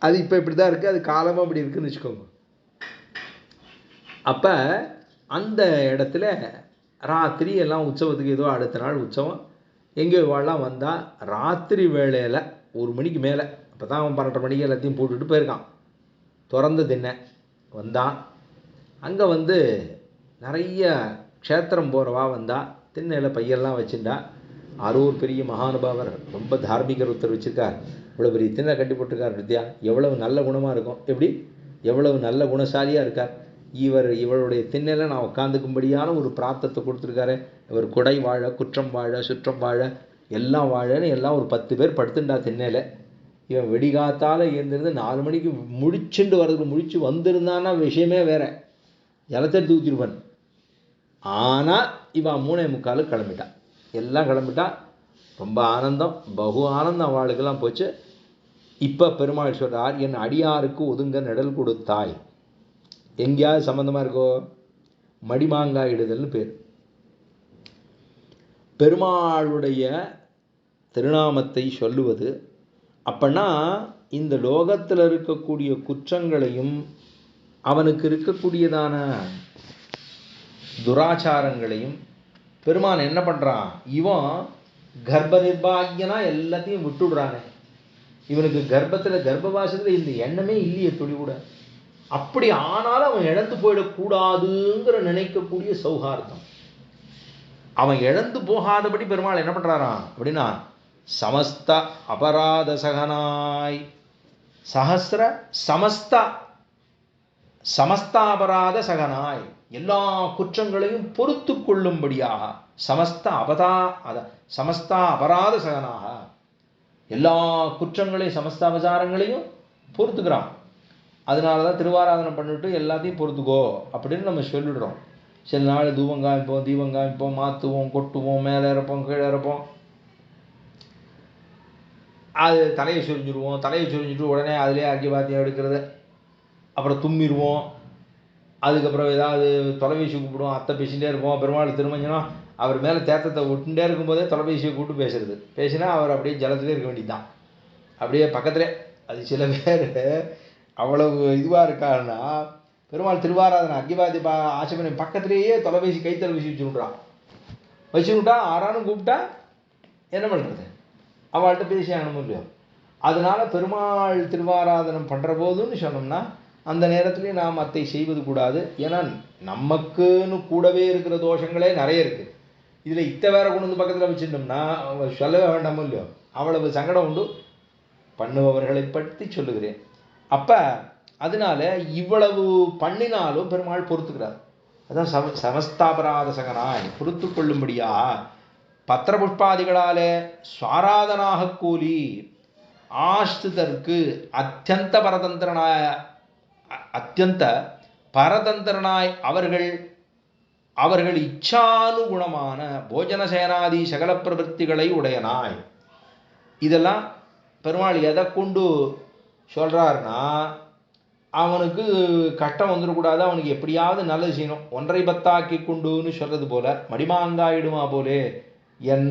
அது இப்போ இப்படி தான் இருக்குது. அது காலமாக அப்படி இருக்குதுன்னு வச்சுக்கோங்க. அப்போ அந்த இடத்துல ராத்திரி எல்லாம் உற்சவத்துக்கு ஏதோ அடுத்த நாள் உற்சவம் எங்கேயோ வாழலாம் வந்தால் ராத்திரி வேளையில் 1 மணிக்கு மேலே, அப்போ தான் அவன் 12:30 மணிக்கு எல்லாத்தையும் போட்டுட்டு போயிருக்கான். திறந்த திண்ணை வந்தான். அங்கே வந்து நிறைய க்ஷேத்திரம் போகிறவா வந்தால் திண்ணையில் பையெல்லாம் வச்சுட்டா. ஒரு பெரிய மகானுபாவர், ரொம்ப தார்மீகர் ஒருத்தர் வச்சுருக்கார். இவ்வளோ பெரிய திண்ணை கட்டி போட்டிருக்கார். வித்யா எவ்வளவு நல்ல குணமாக இருக்கும், எவ்வளவு நல்ல குணசாலியாக இருக்கார். இவளுடைய திண்ணையில் நான் உட்காந்துக்கும்படியான ஒரு பிராப்தத்தை கொடுத்துருக்காரு. இவர் குடை வாழ, குற்றம் வாழ, சுற்றம் வாழ, எல்லாம் வாழன்னு எல்லாம் ஒரு 10 பேர் படுத்துண்டா திண்ணையில். இவன் வெடிகாத்தால் எழுந்திருந்து 4 மணிக்கு முழிச்சுண்டு வர்றதுக்கு முழிச்சு வந்திருந்தான்னா விஷயமே வேற, ஜலத்தெடுத்து ஊற்றிருப்பான். ஆனால் இவன் 3:45 கிளம்பிட்டான். எல்லாம் கிளம்பிட்டா. ரொம்ப ஆனந்தம், பகு ஆனந்தம் அவளுக்கெல்லாம் போச்சு. இப்போ பெருமாள் சொல்கிறார், என் அடியாருக்கு ஒதுங்க நிழல் கொடுத்தாய். எங்கேயாவது சம்மந்தமாக இருக்கோ? மடிமாங்காயிடுதல்னு பேர். பெருமாளுடைய திருநாமத்தை சொல்லுவது அப்படின்னா இந்த லோகத்தில் இருக்கக்கூடிய குற்றங்களையும் அவனுக்கு இருக்கக்கூடியதான துராச்சாரங்களையும் பெருமான் என்ன பண்ணுறான், இவன் கர்ப்ப நிர்பாகியனா எல்லாத்தையும் விட்டுடுறானே. இவனுக்கு கர்ப்பவாசத்தில் இந்த எண்ணமே இல்லையே துளி கூட. அப்படி ஆனாலும் அவன் இழந்து போயிடக்கூடாதுங்கிற நினைக்கக்கூடிய சௌஹார்தம். அவன் இழந்து போகாதபடி பெருமாள் என்ன பண்றாராம் அப்படின்னா, சமஸ்த அபராத சகனாய், சஹஸ்ர சமஸ்தாபராத சகனாய், எல்லா குற்றங்களையும் பொறுத்து கொள்ளும்படியாக, சமஸ்தா அபராத சகனாக, எல்லா குற்றங்களையும் சமஸ்தாபசாரங்களையும் பொறுத்துக்கிறான். அதனால தான் திருவாராதனம் பண்ணிட்டு எல்லாத்தையும் பொறுத்துக்கோ அப்படின்னு நம்ம சொல்லிடுறோம். சில நாள் தூபம் காமிப்போம், தீபம் காமிப்போம், மாற்றுவோம், கொட்டுவோம், மேலே இறப்போம், கீழே இறப்போம், அது தலையை சொரிஞ்சிடுவோம். தலையை சொரிஞ்சிட்டு உடனே அதிலே அர்க்கியபாத்தியம் எடுக்கிறது, அப்புறம் தும்மிடுவோம். அதுக்கப்புறம் ஏதாவது தொலைபேசி கூப்பிடுவோம், அத்தை பேசிகிட்டே இருப்போம். பெருமாள் திருமஞ்சனம் அவர் மேலே தேத்தத்தை விட்டுட்டே இருக்கும்போதே தொலைபேசியை கூப்பிட்டு பேசுறது. பேசினா அவர் அப்படியே ஜலத்திலே இருக்க வேண்டியதுதான், அப்படியே பக்கத்திலே. அது சில பேர் அவ்வளவு இதுவாக இருக்காருன்னா, பெருமாள் திருவாராதனை அர்க்கியபாத்தி ஆச்சமனை பக்கத்திலேயே தொலைபேசி கை தொலைபேசி வச்சுக்கிட்டா ஆறானும் கூப்பிட்டா என்ன பண்ணுறது, அவள்கிட்ட பேசி ஆகணும் இல்லையோ. அதனால பெருமாள் திருவாராதனம் பண்ணுற போதுன்னு சொன்னோம்னா அந்த நேரத்துலேயே நாம் அத்தை செய்வது கூடாது. ஏன்னா நமக்குன்னு கூடவே இருக்கிற தோஷங்களே நிறைய இருக்குது. இதில் இத்தை வேற கொண்டு வந்து பக்கத்தில் வச்சுருந்தோம்னா சொல்லவே வேண்டாமோ இல்லையோ, அவ்வளவு சங்கடம் உண்டு. பண்ணுபவர்களை பற்றி சொல்லுகிறேன். அப்போ அதனால இவ்வளவு பண்ணினாலும் பெருமாள் பொறுத்துக்கிறார். அதான் சமஸ்தாபராத சகனாய், பொறுத்து கொள்ளும்படியா பத்திர புஷ்பாதிகளாலே ஸ்வாராதனாக கூலி ஆஸ்திதற்கு அத்தியந்த பரதந்திரனாய் அவர்கள் இச்சானுகுணமான போஜன சேனாதி சகல பிரவൃத்திகளை உடையனாய். இதெல்லாம் பெருமாள் எதை கொண்டு சொல்றாருன்னா, அவனுக்கு கஷ்டம் வந்துடக்கூடாது, அவனுக்கு எப்படியாவது நல்லது செய்யணும். ஒன்றை பத்தாக்கி கொண்டுன்னு சொல்றது போல, மடிமாங்காயிடுமா போலே என்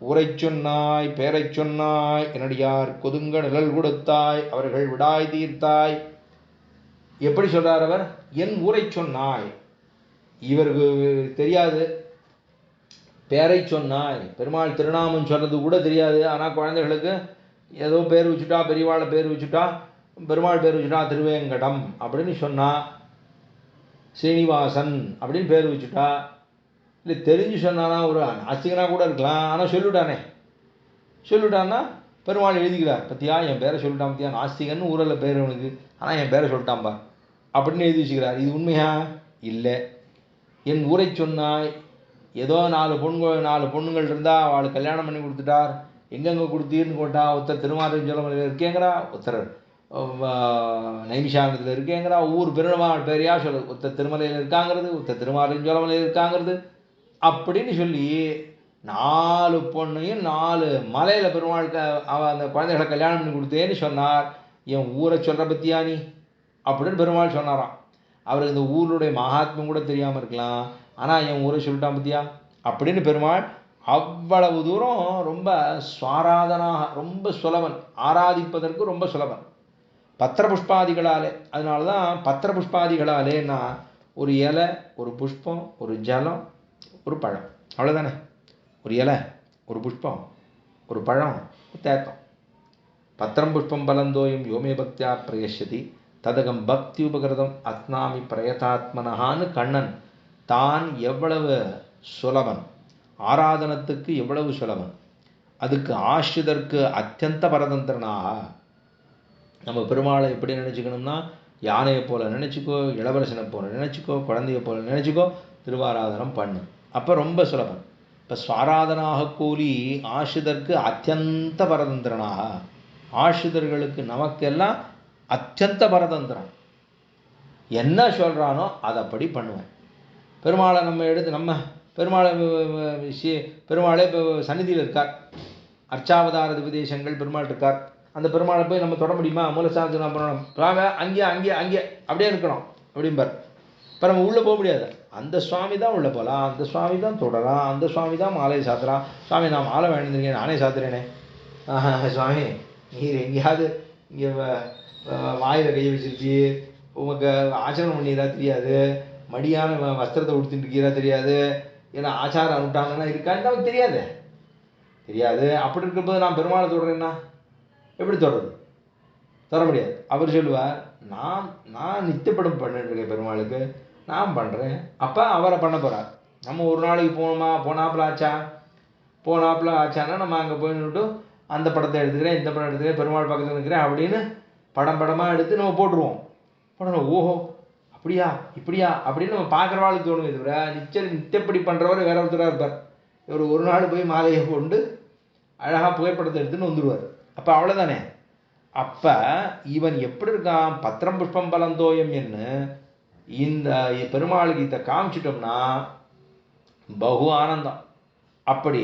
ஊரை சொன்னாய், பேரை சொன்னாய், என்னடியார் கொதுங்க நிழல் கொடுத்தாய், அவர்கள் விடாய் தீர்த்தாய். எப்படி சொல்றார் அவர்? என் ஊரை சொன்னாய், இவருக்கு தெரியாது. பேரை சொன்னாய், பெருமாள் திருநாமம் சொல்றது கூட தெரியாது. ஆனால் குழந்தைகளுக்கு ஏதோ பேர் வச்சுட்டா, பெரியவாளை பேர் வச்சுட்டா, பெருமாள் பேர் வச்சுட்டா திருவேங்கடம் அப்படின்னு சொன்னா, ஸ்ரீனிவாசன் அப்படின்னு பேர் வச்சுட்டா, இல்லை தெரிஞ்சு சொன்னானா ஒரு நாஸ்திகனாக கூட இருக்கலாம். ஆனால் சொல்லிட்டான்னா பெருமாள் எழுதிக்கிறார், பத்தியா என் பேரை சொல்லிட்டான், பத்தியா நாஸ்திகன்னு ஊரில் பேர் அவனுக்கு, ஆனால் என் பேரை சொல்லிட்டான்பா அப்படின்னு எழுதி வச்சுக்கிறார். இது உண்மையா? இல்லை. என் ஊரை சொன்னாய், ஏதோ 4 பொண்ணுங்கள் இருந்தால் அவளுக்கு கல்யாணம் பண்ணி கொடுத்துட்டார். எங்கெங்கே கொடுத்தீர்னு போட்டா, ஒருத்தர் திருமாரஞ்சோலமலையில் இருக்கேங்கிறா, ஒருத்தர் நைமிஷானத்தில் இருக்கேங்கிறா, ஊர் பெருமாள் பேரையா சொல்ல, ஒருத்தர் திருமலையில் இருக்காங்கிறது, ஒருத்தர் திருமாரஞ்சோலமலையில் இருக்காங்கிறது அப்படின்னு சொல்லி 4 பொண்ணையும் 4 மலையில் பெருமாளுக்கு அந்த குழந்தைகளை கல்யாணம் பண்ணி கொடுத்தேன்னு சொன்னார். என் ஊரை சொல்கிற பத்தியா நீ அப்படின்னு பெருமாள் சொன்னாராம். அவருக்கு இந்த ஊருடைய மகாத்மியம் கூட தெரியாமல் இருக்கலாம், ஆனால் என் ஊரை சொல்லிட்டான் பத்தியா அப்படின்னு பெருமாள் அவ்வளவு தூரம் ரொம்ப ஸ்வாராதனாக, ரொம்ப சுலபன், ஆராதிப்பதற்கு ரொம்ப சுலபன் பத்திர புஷ்பாதிகளாலே. அதனால தான் பத்திர புஷ்பாதிகளாலேன்னா ஒரு இலை, ஒரு புஷ்பம், ஒரு ஜலம், ஒரு பழம், அவ்வளோதானே. ஒரு இலை, ஒரு புஷ்பம், ஒரு பழம், தேத்தம். பத்திரம் புஷ்பம் பலந்தோயும் யோமே பக்தியா பிரயசதி ததகம் பக்தி உபகிருதம் அத்னாமி பிரயதாத்மனஹான்னு கண்ணன் தான் எவ்வளவு சுலபன், ஆராதனத்துக்கு எவ்வளவு சுலபன், அதுக்கு ஆசிரிதற்கு அத்தியந்த பரதந்திரனாக. நம்ம பெருமாளை எப்படி நினச்சிக்கணும்னா, யானையை போல நினச்சிக்கோ, இளவரசனை போல நினச்சிக்கோ, குழந்தைய போல நினச்சிக்கோ, திருவாராதனம் பண்ணு, அப்போ ரொம்ப சுலபம். இப்போ ஸ்வாராதனாக கூலி ஆசிரிதற்கு அத்தியந்த பரதந்திரனாக, ஆசிரிதர்களுக்கு நமக்கெல்லாம் அத்தியந்த பரதந்திரம். என்ன சொல்கிறானோ அதைப்படி பண்ணுவேன். பெருமாளை நம்ம எடுத்து நம்ம பெருமாளே இப்போ சந்நிதியில் இருக்கார், அர்ச்சாவதார உபதேசங்கள் பெருமாள் இருக்கார். அந்த பெருமாளை போய் நம்ம தொட முடியுமா? மூலஸ்தானத்துக்கு நம்ம பண்ணணும், வாங்க அங்கே அப்படியே இருக்கணும் அப்படிம்பார். இப்போ நம்ம உள்ளே போக முடியாது. அந்த சுவாமி தான் உள்ளே போகலாம், அந்த சுவாமி தான் தொடலாம், அந்த சுவாமி தான் மாலையை சாத்துறான். சுவாமி நான் மாலை வேண்டியிருக்கேன், நானே சாத்துறேனே. சுவாமி நீர் எங்கேயாவது இங்கே வாயில் கையை வச்சிருப்பி, உங்களுக்கு ஆச்சரணம் பண்ணிடுறா தெரியாது, மடியான வஸ்திரத்தை உடுத்திட்டு இருக்கிறா தெரியாது, ஏன்னா ஆச்சாரம் அனுப்பிட்டாங்கன்னா இருக்கான்னு நமக்கு தெரியாது. அப்படி இருக்கிறபோது நான் பெருமாளை தொடறேன்னா எப்படி தொடருது? தொட முடியாது. அவர் சொல்லுவார், நான் நான் நித்தியப்படம் பண்ணிட்டு இருக்கேன் பெருமாளுக்கு, நான் பண்ணுறேன். அப்போ அவரை பண்ண போகிறார். நம்ம ஒரு நாளைக்கு போனாப்புல ஆச்சான்னா நம்ம அங்கே போய் நின்றுட்டு அந்த படத்தை எடுத்துக்கிறேன், இந்த படம் எடுத்துக்கிறேன், பெருமாள் பக்கத்தில் இருக்கிறேன் அப்படின்னு படமாக எடுத்து நம்ம போட்டுருவோம். ஓஹோ அப்படியா இப்படியா அப்படின்னு நம்ம பார்க்குறவாளுக்கு தோணும். இது நித்தியப்படி பண்ணுறவர் வேற ஒருத்தராக இருப்பார். இவர் ஒரு நாள் போய் மாலையை கொண்டு அழகாக புகைப்படத்தை எடுத்துன்னு வந்துடுவார். அப்போ அவ்வளோதானே. அப்போ இவன் எப்படி இருக்கான், பத்திரம் புஷ்பம் பலம் தோயம் என்ன இந்த பெருமாளுக்கு இதை காமிச்சிட்டோம்னா பகு ஆனந்தம். அப்படி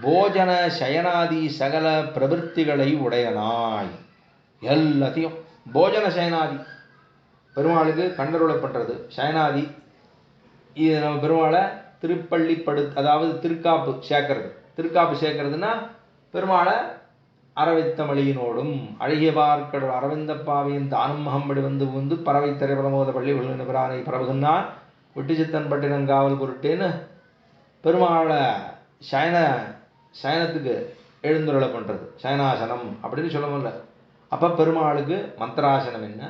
போஜன சயனாதி சகல பிரவருத்திகளை உடையனாய் எல்லாத்தையும் போஜன சயனாதி பெருமாளுக்கு கண்டருளை பண்ணுறது, சயனாதி இது நம்ம பெருமாளை அதாவது திருக்காப்பு சேர்க்கறதுன்னா பெருமாளை அரவித்தமளியினோடும் அழகிய பார்க்கடல் அரவிந்த பாவையின் தானும் மகம்படி வந்து பறவை திரைப்படமோத பள்ளி விழுந்த பிரானை பரவுகின்றான் விட்டு சித்தன் பட்டினங்காவல் பொருட்டேன்னு பெருமாளை சயனத்துக்கு எழுந்துருளை பண்ணுறது சயனாசனம் அப்படின்னு சொல்ல முடியல. அப்போ பெருமாளுக்கு மந்திராசனம் என்ன,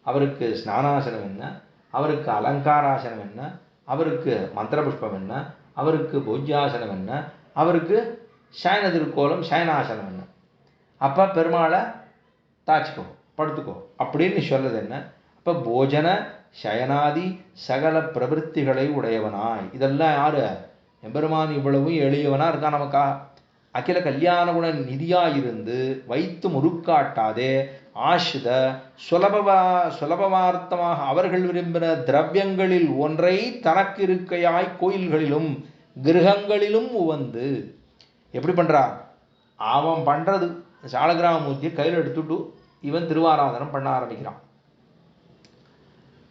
அவருக்கு ஸ்நானாசனம் என்ன, அவருக்கு அலங்காராசனம் என்ன, அவருக்கு மந்திர புஷ்பம் என்ன, அவருக்கு பூஜ்யாசனம் என்ன, அவருக்கு சயன திருக்கோலம் சயனாசனம் என்ன. அப்போ பெருமாளை தாச்சிக்கோ படுத்துக்கோ அப்படின்னு சொல்லுது என்ன. அப்போ போஜன சயனாதி சகல பிரவருத்திகளை உடையவனாய் இதெல்லாம் யாரு, எம்பெருமான் இவ்வளவும் எளியவனா இருக்கான் நமக்கா. அகில கல்யாண குண நிதியாயிருந்து வைத்து முறுக்காட்டாதே ஆசிரித சுலபமார்த்தமாக அவர்கள் விரும்பின திரவியங்களில் ஒன்றை தனக்கு இருக்கையாய் கோயில்களிலும் கிரகங்களிலும் உவந்து எப்படி பண்றான், அவன் பண்றது சாலகிராமமூர்த்தியை கையில் எடுத்துட்டு இவன் திருவாராதனம் பண்ண ஆரம்பிக்கிறான்.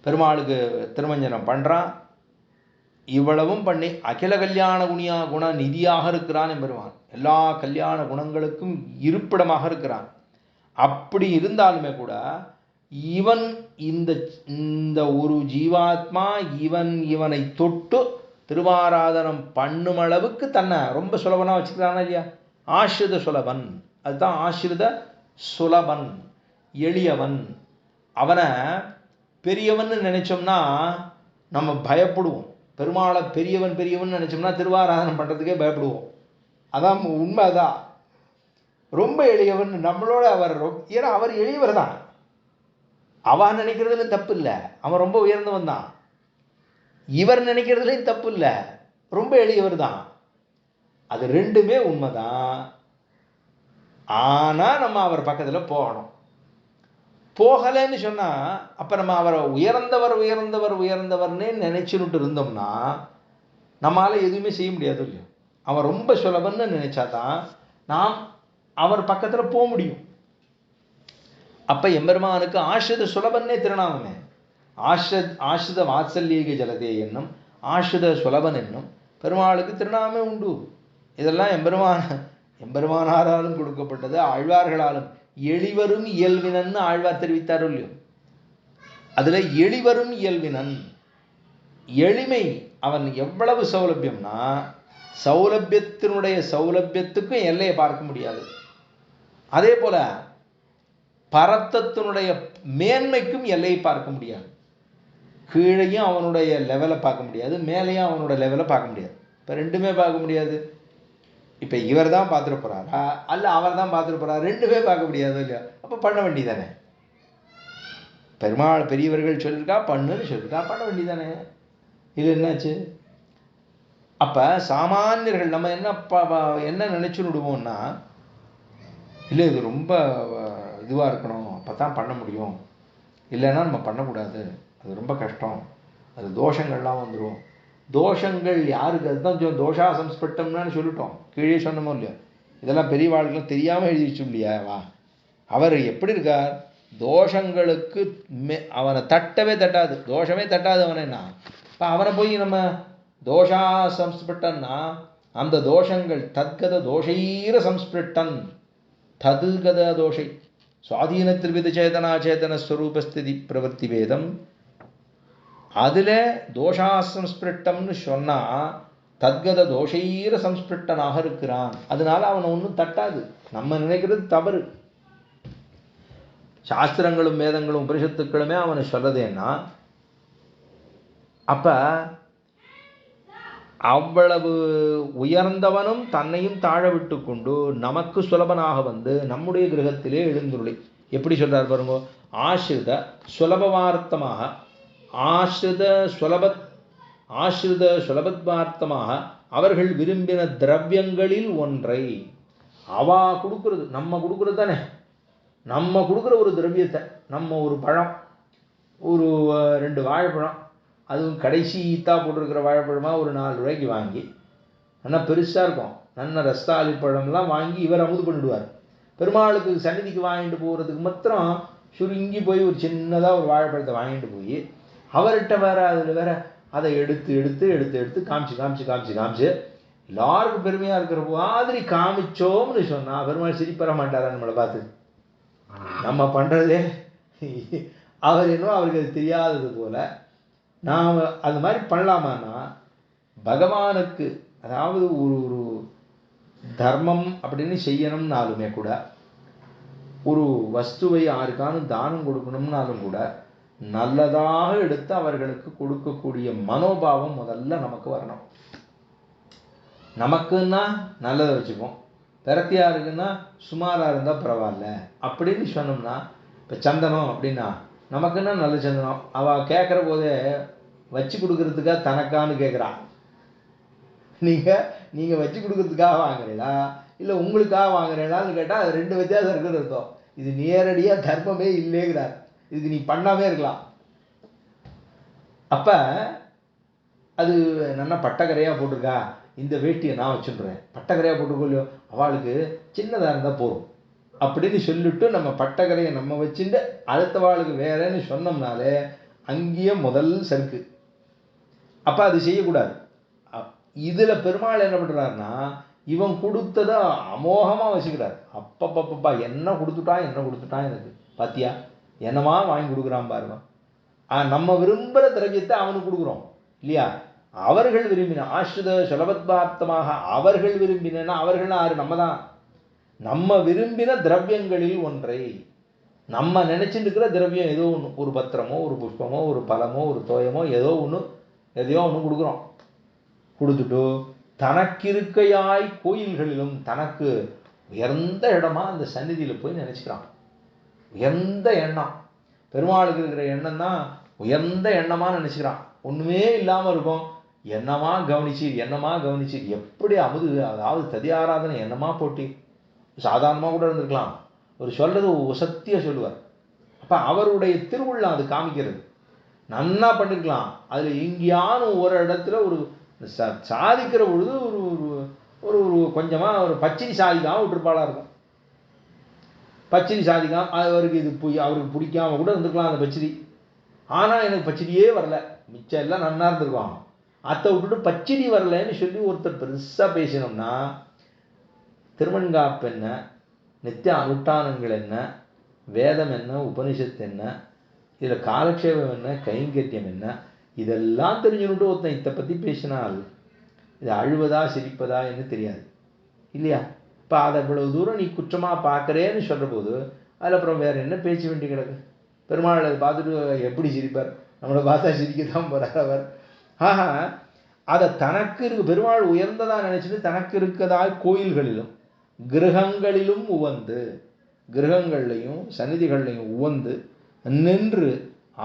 பெருமாளுக்கு திருமஞ்சனம் பண்றான். இவ்வளவும் பண்ணி அகில கல்யாண குண நிதியாக இருக்கிறான் எம்பெருமான். எல்லா கல்யாண குணங்களுக்கும் இருப்பிடமாக இருக்கிறான். அப்படி இருந்தாலுமே கூட இவன் இந்த ஒரு ஜீவாத்மா இவனை தொட்டு திருவாராதனம் பண்ணும் அளவுக்கு தன்னை ரொம்ப சுலபனா வச்சுக்கிறானா இல்லையா. ஆசிரித சுலபன், அதுதான் ஆசிரித சுலபன், எளியவன். அவனை பெரியவன் நினைச்சோம்னா நம்ம பயப்படுவோம். பெருமாளை பெரியவன் நினைச்சோம்னா திருவாராதனம் பண்ணுறதுக்கே பயப்படுவோம். அதான் உண்மை. அதான் ரொம்ப எளியவன் நம்மளோட ஏன்னா அவர் எளியவர் தான். அவன் நினைக்கிறதுலையும் தப்பு இல்லை, அவன் ரொம்ப உயர்ந்தவன் தான். இவர் நினைக்கிறதுலையும் தப்பு இல்லை, ரொம்ப எளியவர் தான். அது ரெண்டுமே உண்மைதான். ஆனால் நம்ம அவர் பக்கத்தில் போகணும். போகலைன்னு சொன்னால் அப்போ நம்ம அவரை உயர்ந்தவர்னே நினைச்சுட்டு இருந்தோம்னா நம்மளால் எதுவுமே செய்ய முடியாது இல்லையோ. அவன் ரொம்ப சுலபன்னு நினைச்சாதான் நாம் அவர் பக்கத்தில் போக முடியும். அப்போ எம்பெருமானுக்கு ஆசிரித சுலபன்னே திருநாமமே. ஆசிரித வாத்சல்யக ஜலதே என்னும் ஆசிரித சுலபன் என்னும் பெருமாளுக்கு திருநாமே உண்டு. இதெல்லாம் எம்பெருமானாராலும் கொடுக்கப்பட்டது, ஆழ்வார்களாலும். எளிவரும் இயல்வினன் ஆழ்வார் தெரிவித்தாரோ இல்லையோ. அதுல எளிவரும் இயல்வினன் எளிமை. அவன் எவ்வளவு சௌலபியம்னா சௌலபியத்துக்கும் எல்லையை பார்க்க முடியாது. அதே போல பரத்தத்தினுடைய மேன்மைக்கும் எல்லையை பார்க்க முடியாது. கீழையும் அவனுடைய லெவலை பார்க்க முடியாது, மேலேயும் அவனோட லெவலை பார்க்க முடியாது. இப்போ ரெண்டுமே பார்க்க முடியாது. இப்போ இவர் தான் பார்த்துட்டு போறாரா அல்ல அவர் தான் பார்த்துட்டு போறாரு, ரெண்டுமே பார்க்க முடியாது இல்லையா. அப்போ பண்ண வேண்டியதானே. பெருமாள் பெரியவர்கள் சொல்லியிருக்கா பண்ணுன்னு சொல்லியிருக்கா, பண்ண வேண்டியதானே. இது என்னாச்சு. அப்போ சாமானியர்கள் நம்ம என்ன நினைச்சு விடுவோம்னா, இல்லை இது ரொம்ப இதுவாக இருக்கணும் அப்போ தான் பண்ண முடியும், இல்லைன்னா நம்ம பண்ணக்கூடாது, அது ரொம்ப கஷ்டம், அது தோஷங்கள்லாம் வந்துடும். தோஷங்கள் யாருக்கு, அதுதான் தோஷா சம்ஸ்பட்டம்னு சொல்லிட்டோம், கீழே சொன்னமோ இல்லையோ. இதெல்லாம் பெரிய வாழ்க்கைலாம் தெரியாமல் எழுதி வச்சு இல்லையா. வா அவர் எப்படி இருக்கார், தோஷங்களுக்கு அவனை தட்டவே தட்டாது, தோஷமே தட்டாது அவனைன்னா. இப்போ அவனை போய் நம்ம தோஷா சம்ஸ்பிருட்டன்னா அந்த தோஷங்கள் தத்கத தோஷைர சம்ஸ்பிருட்டன் ததுகத தோஷை சுவாதீன திரிவித சேதனா சேதன ஸ்வரூபஸ்திதி பிரவர்த்தி வேதம். அதில் தோஷா சம்ஸ்பிருட்டம்னு சொன்னால் தத்கத தோஷைர சம்ஸ்பிருட்டனாக இருக்கிறான். அதனால அவனை ஒன்றும் தட்டாது. நம்ம நினைக்கிறது தவறு. சாஸ்திரங்களும் வேதங்களும் உபனிஷத்துக்களுமே அவனை சொல்றதேன்னா அப்ப அவ்வளவு உயர்ந்தவனும் தன்னையும் தாழ விட்டு கொண்டு நமக்கு சுலபனாக வந்து நம்முடைய கிரகத்திலே எழுந்துருளி எப்படி சொல்றார் பாருங்க. ஆசிரித சுலபவார்த்தமாக ஆசிரித சுலபத்வார்த்தமாக அவர்கள் விரும்பின திரவியங்களில் ஒன்றை அவா கொடுக்கறது, நம்ம கொடுக்கறது தானே, நம்ம கொடுக்குற ஒரு திரவியத்தை, நம்ம ஒரு பழம், ஒரு 2 வாழைப்பழம், அதுவும் கடைசி ஈத்தா போட்டிருக்கிற வாழைப்பழமாக ஒரு 4 ரூபாய்க்கு வாங்கி, நல்லா பெருசாக இருக்கும், நல்ல ரஸ்தாளி பழம்லாம் வாங்கி இவர் அமுது பண்ணிடுவார். பெருமாளுக்கு சன்னிதிக்கு வாங்கிட்டு போகிறதுக்கு மாத்திரம் சுருங்கி போய் ஒரு சின்னதாக ஒரு வாழைப்பழத்தை வாங்கிட்டு போய் அவர்கிட்ட வேற அதில் வேற அதை எடுத்து எடுத்து எடுத்து எடுத்து காமிச்சு காமிச்சு காமிச்சு காமிச்சு எல்லாருக்கும் பெருமையாக இருக்கிற மாதிரி காமிச்சோம்னு சொன்னால் பெருமாள் சிரிப்பற மாட்டாரா நம்மளை பார்த்து? நம்ம பண்ணுறதே அவர் என்னவோ அவருக்கு அது தெரியாதது போல நாம் அது மாதிரி பண்ணலாமான்னா பகவானுக்கு, அதாவது ஒரு ஒரு தர்மம் அப்படின்னு செய்யணும்னாலுமே கூட, ஒரு வஸ்துவை யாருக்கான தானம் கொடுக்கணும்னாலும் கூட நல்லதாக எடுத்து அவர்களுக்கு கொடுக்கக்கூடிய மனோபாவம் முதல்ல நமக்கு வரணும். நமக்குன்னா நல்லதை வச்சுப்போம், பிரத்தியா இருக்குன்னா சுமாராக இருந்தால் பரவாயில்ல அப்படின்னு சொன்னோம்னா, இப்போ சந்தனம் அப்படின்னா நமக்குன்னா நல்ல சந்தனம், அவள் கேட்குற போதே வச்சு கொடுக்கறதுக்காக தனக்கான்னு கேட்குறான். நீங்கள் வச்சு கொடுக்கறதுக்காக வாங்குறீங்களா இல்லை உங்களுக்காக வாங்குறீங்களான்னு கேட்டால் அது 2 வித்தியாசம் இருக்குன்னு அர்த்தம். இது நேரடியாக தர்மமே இல்லைங்கிறார், இதுக்கு நீ பண்ணாமே இருக்கலாம். அப்போ அது நல்லா பட்டக்கரையாக போட்டிருக்கா, இந்த வேட்டியை நான் வச்சுடுறேன், பட்டக்கரையாக போட்டுக்கொள்ளியோ, அவளுக்கு சின்னதாக இருந்தால் போகும் அப்படின்னு சொல்லிட்டு நம்ம பட்டக்கரையை நம்ம வச்சுட்டு அடுத்த வாளுக்கு வேறேன்னு சொன்னோம்னாலே அங்கேயே முதல் சருக்கு. அப்போ அது செய்யக்கூடாது. இதில் பெருமாள் என்ன பண்ணுறாருன்னா, இவன் கொடுத்ததை அமோகமாக வச்சுக்கிறார். அப்பப்பப்பா என்ன கொடுத்துட்டான் எனக்கு பாத்தியா, என்னமா வாங்கி கொடுக்குறான் பாருங்க. நம்ம விரும்புகிற திரவியத்தை அவனுக்கு கொடுக்குறோம் இல்லையா? அவர்கள் விரும்பின ஆசிரித சுலபத்வார்த்தமாக அவர்கள் விரும்பினா, அவர்கள் யாரு? நம்ம தான். நம்ம விரும்பின திரவியங்களில் ஒன்றை, நம்ம நினைச்சிட்டு இருக்கிற திரவியம் ஏதோ ஒன்று, ஒரு பத்திரமோ ஒரு புஷ்பமோ ஒரு பழமோ ஒரு தோயமோ ஏதோ ஒன்று கொடுக்குறோம். கொடுத்துட்டு தனக்கிருக்கையாய் கோயில்களிலும் தனக்கு உயர்ந்த இடமா அந்த சந்நிதியில் போய் நினைச்சுக்கிறான். உயர்ந்த எண்ணம், பெருமாளுக்கு இருக்கிற எண்ணம் தான் உயர்ந்த எண்ணமா நினைச்சுக்கிறான். ஒண்ணுமே இல்லாம இருக்கும், என்னமா கவனிச்சு எப்படி அமுது, அதாவது ததி ஆராதனை என்னமா போட்டி, சாதாரணமாக கூட இருந்திருக்கலாம், ஒரு சொல்றது உசத்திய சொல்லுவார். அப்ப அவருடைய திருவுள்ளா அது காமிக்கிறது. நன்னா பண்ணிருக்கலாம். அதுல எங்கேயானு ஒரு இடத்துல ஒரு சாதிக்கிற பொழுது ஒரு ஒரு கொஞ்சமா ஒரு பச்சினி சாதிக்காம விட்டுருப்பாளா இருக்கும். பச்சினி சாதிக்காம அவருக்கு இது அவருக்கு பிடிக்காம கூட இருந்திருக்கலாம் அந்த பச்சினி. ஆனா எனக்கு பச்சினியே வரல, மிச்சம் எல்லாம் நன்னா இருந்திருக்காங்க. அதை விட்டுட்டு பச்சினி வரலன்னு சொல்லி ஒருத்தர் பெருசா பேசினோம்னா, திருவன்காப்பு என்ன, நித்திய அனுஷ்டானங்கள் என்ன, வேதம் என்ன, உபனிஷத்து என்ன, இதில் காலக்ஷேபம் என்ன, கைங்கரியம் என்ன, இதெல்லாம் தெரிஞ்சுக்கிட்டு ஒருத்தன் இதை பற்றி பேசினால் இது அழுவதா சிரிப்பதா என்று தெரியாது இல்லையா? இப்போ அதை இவ்வளவு தூரம் நீ குற்றமாக பார்க்குறேன்னு சொல்கிற போது அதில் அப்புறம் வேறு என்ன பேச்சு வேண்டி கிடக்கு? பெருமாள் அதை பார்த்துட்டு எப்படி சிரிப்பார்? நம்மளை பார்த்தா சிரிக்கத்தான் போகிறார் அவர். ஆஹா, அதை தனக்கு இருக்கு, பெருமாள் உயர்ந்ததாக நினச்சிட்டு தனக்கு இருக்கதாய் கோயில்களிலும் கிரகங்களிலும் உவந்து, கிரகங்கள்லையும் சந்நிதிகள்லையும் உவந்து நின்று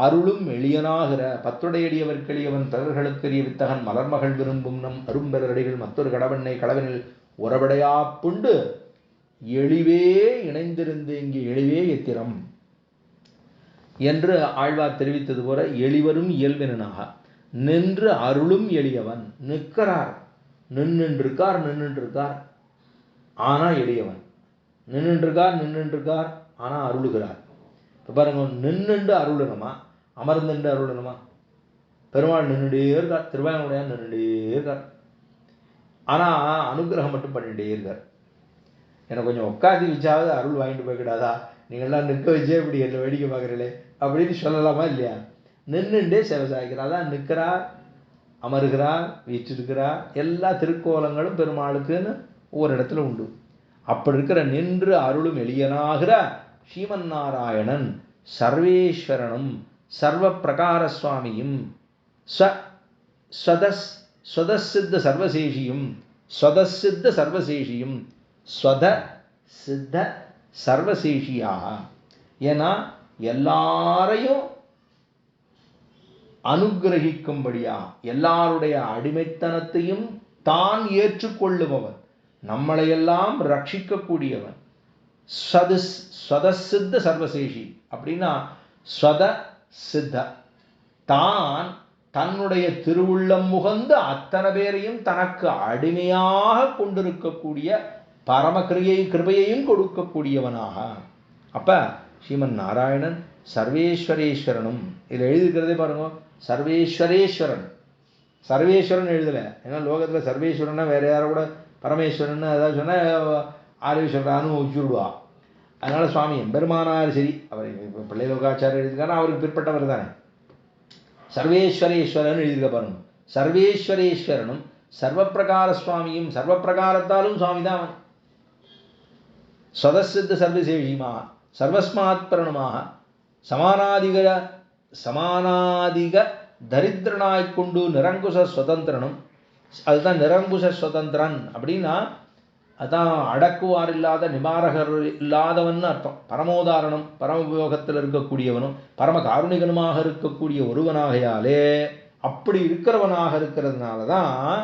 அருளும் எளியனாகிற பத்துடையடியவர் கிளியவன் பிறர்களுக்கரிய வித்தகன் மலர்மகள் விரும்பும் நம் அரும்பெறடிகள் மற்றொரு கடவெண்ணை களவனில் உறவடையா புண்டு எளிவே இணைந்திருந்து இங்கே எளிவே எத்திரம் என்று ஆழ்வார் தெரிவித்தது போல, எளிவரும் இயல்பினாக நின்று அருளும் எளியவன். நிற்கிறார், நின்றுருக்கார், ஆனா எளியவன். நின்றுருக்கார் ஆனா அருளுகிறார். இப்போ பாருங்க, நின்றுண்டு அருளணுமா அமர்ந்துண்டு அருளணுமா? பெருமாள் நின்றுட்டே இருக்கார், திருவாயனுடையான் நின்றுட்டே இருக்கார், ஆனால் அனுகிரகம் மட்டும் பண்ணிகிட்டே இருக்கார். எனக்கு கொஞ்சம் உட்காந்து வச்சாவது அருள் வாங்கிட்டு போய்கிடாதா, நீங்கள்லாம் நிற்க வச்சே இப்படி என்ன வேடிக்கை பார்க்குறீங்களே அப்படின்னு சொல்லலாமா இல்லையா? நின்றுண்டே சேவை சாய்க்கிறார். அதான் நிற்கிறார், அமருகிறார், வீற்றிருக்கிறார், எல்லா திருக்கோலங்களும் பெருமாளுக்குன்னு ஒவ்வொரு இடத்துல உண்டு. அப்படி இருக்கிற நின்று அருளும் எளியனாகிற ஸ்ரீமன் நாராயணன் சர்வேஸ்வரனும் சர்வ பிரகார சுவாமியும் ஸ்வதசித்த சர்வசேஷியும் ஸ்வதசித்த சர்வசேஷியும் ஸ்வத சித்த சர்வசேஷியாக. ஏன்னா எல்லாரையும் அனுகிரகிக்கும்படியா எல்லாருடைய அடிமைத்தனத்தையும் தான் ஏற்றுக்கொள்ளுபவன், நம்மளையெல்லாம் ரட்சிக்கக்கூடியவன். ஸ்வதசித்த சர்வசேஷி அப்படின்னா ஸ்வத சித்த, தான் தன்னுடைய திருவுள்ளம் முகந்து அத்தனை பேரையும் தனக்கு அடிமையாக கொண்டிருக்கக்கூடிய கிருபையையும் கொடுக்கக்கூடியவனாக. அப்ப ஸ்ரீமன் நாராயணன் சர்வேஸ்வரேஸ்வரனும், இதில் எழுதியிருக்கிறதே பாருங்க, சர்வேஸ்வரேஸ்வரன். சர்வேஸ்வரன் எழுதலை. ஏன்னா லோகத்தில் சர்வேஸ்வரன்னா வேற யாரை கூட பரமேஸ்வரன் ஏதாவது சொன்னால் ஆரேஸ்வரான்னு வச்சுடுவா. அதனால சுவாமி எம்பெருமானார் சரி, அவர் பிள்ளை லோகாச்சாரியர் எழுதியிருக்காருன்னா அவருக்கு பிற்பட்டவர் தானே. சர்வேஸ்வரேஸ்வரன் எழுதியிருக்க பாருங்க. சர்வேஸ்வரேஸ்வரனும் சர்வப்பிரகார சுவாமியும், சர்வப்பிரகாரத்தாலும் சுவாமி தான் அவன். ஸ்வதசித்த சர்வசேஷியமாக சர்வஸ்மாத் பரணமாக சமானாதிக தரித்திரனாய்க்கொண்டு நிரங்குஷ சுதந்திரனும். அதுதான் நிரங்குஷ சுதந்திரன் அப்படின்னா அதான் அடக்குவார் இல்லாத நிவாரகர் இல்லாதவன் அர்த்தம். பரமோதாரணம், பரமபயோகத்தில் இருக்கக்கூடியவனும் பரம காருணிகனுமாக இருக்கக்கூடிய ஒருவனாகையாலே அப்படி இருக்கிறவனாக இருக்கிறதுனால தான்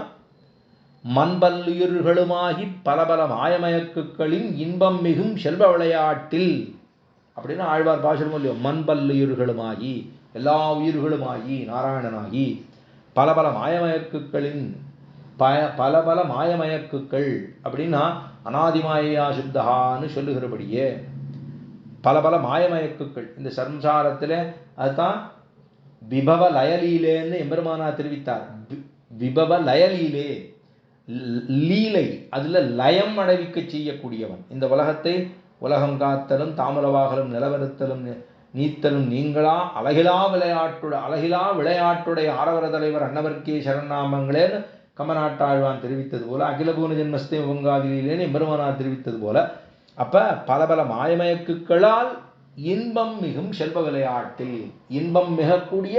மண்பல்லுயிர்களுமாகி பல பல மாயமயக்குகளின் இன்பம் மிகும் செல்வ விளையாட்டில் அப்படின்னா ஆழ்வார் பாசுரம் இல்லையோ, மண்பல்லுயிர்களுமாகி எல்லா உயிர்களுமாகி நாராயணனாகி பல பல மாயமயக்குகளின் பல பல மாயமயக்குகள் அப்படின்னா அனாதிமாயா சுத்தகான்னு சொல்லுகிறபடியே பல பல மாயமயக்குகள் இந்த சம்சாரத்தில். அதுதான் விபவ லயலீலேன்னு எம்பெருமானா தெரிவித்தார். விபவ லயலீலே, லீலை, அதுல லயம் அடைவிக்க செய்யக்கூடியவன். இந்த உலகத்தை உலகம் காத்தலும் தாமரவாகலும் நிலவரத்தலும் நீத்தலும் நீங்களா அழகிலா விளையாட்டுடைய ஆரவர தலைவர் அன்னவர்க்கே சரணாமங்களேன்னு கமநாட்டாழ்வான் தெரிவித்தது போல, அகில பூன ஜென்மஸ்தே உபங்காதிலேன்னு எம்பெருமானார் தெரிவித்தது போல, அப்ப பல பல மாயமயக்குகளால் இன்பம் மிகும் செல்வ விளையாட்டில், இன்பம் மிகக்கூடிய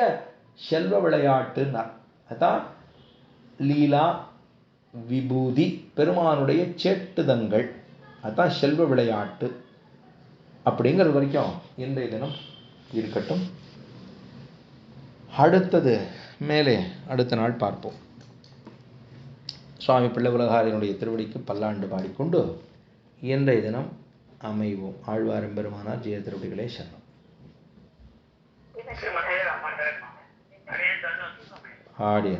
செல்வ விளையாட்டுன்னார். அதான் லீலா விபூதி பெருமானுடைய சேட்டுதங்கள், அதுதான் செல்வ விளையாட்டு. அப்படிங்கிறது வரைக்கும் இன்றைய தினம் இருக்கட்டும். அடுத்தது மேலே அடுத்த நாள் பார்ப்போம். சுவாமி பிள்ளை உலகாரினுடைய திருவடிக்கு பல்லாண்டு பாடிக்கொண்டு இன்றைய தினம் அமைவோம். ஆழ்வார் எம்பெருமானார் ஜெய திருவடிகளே சரணம். ஆடிய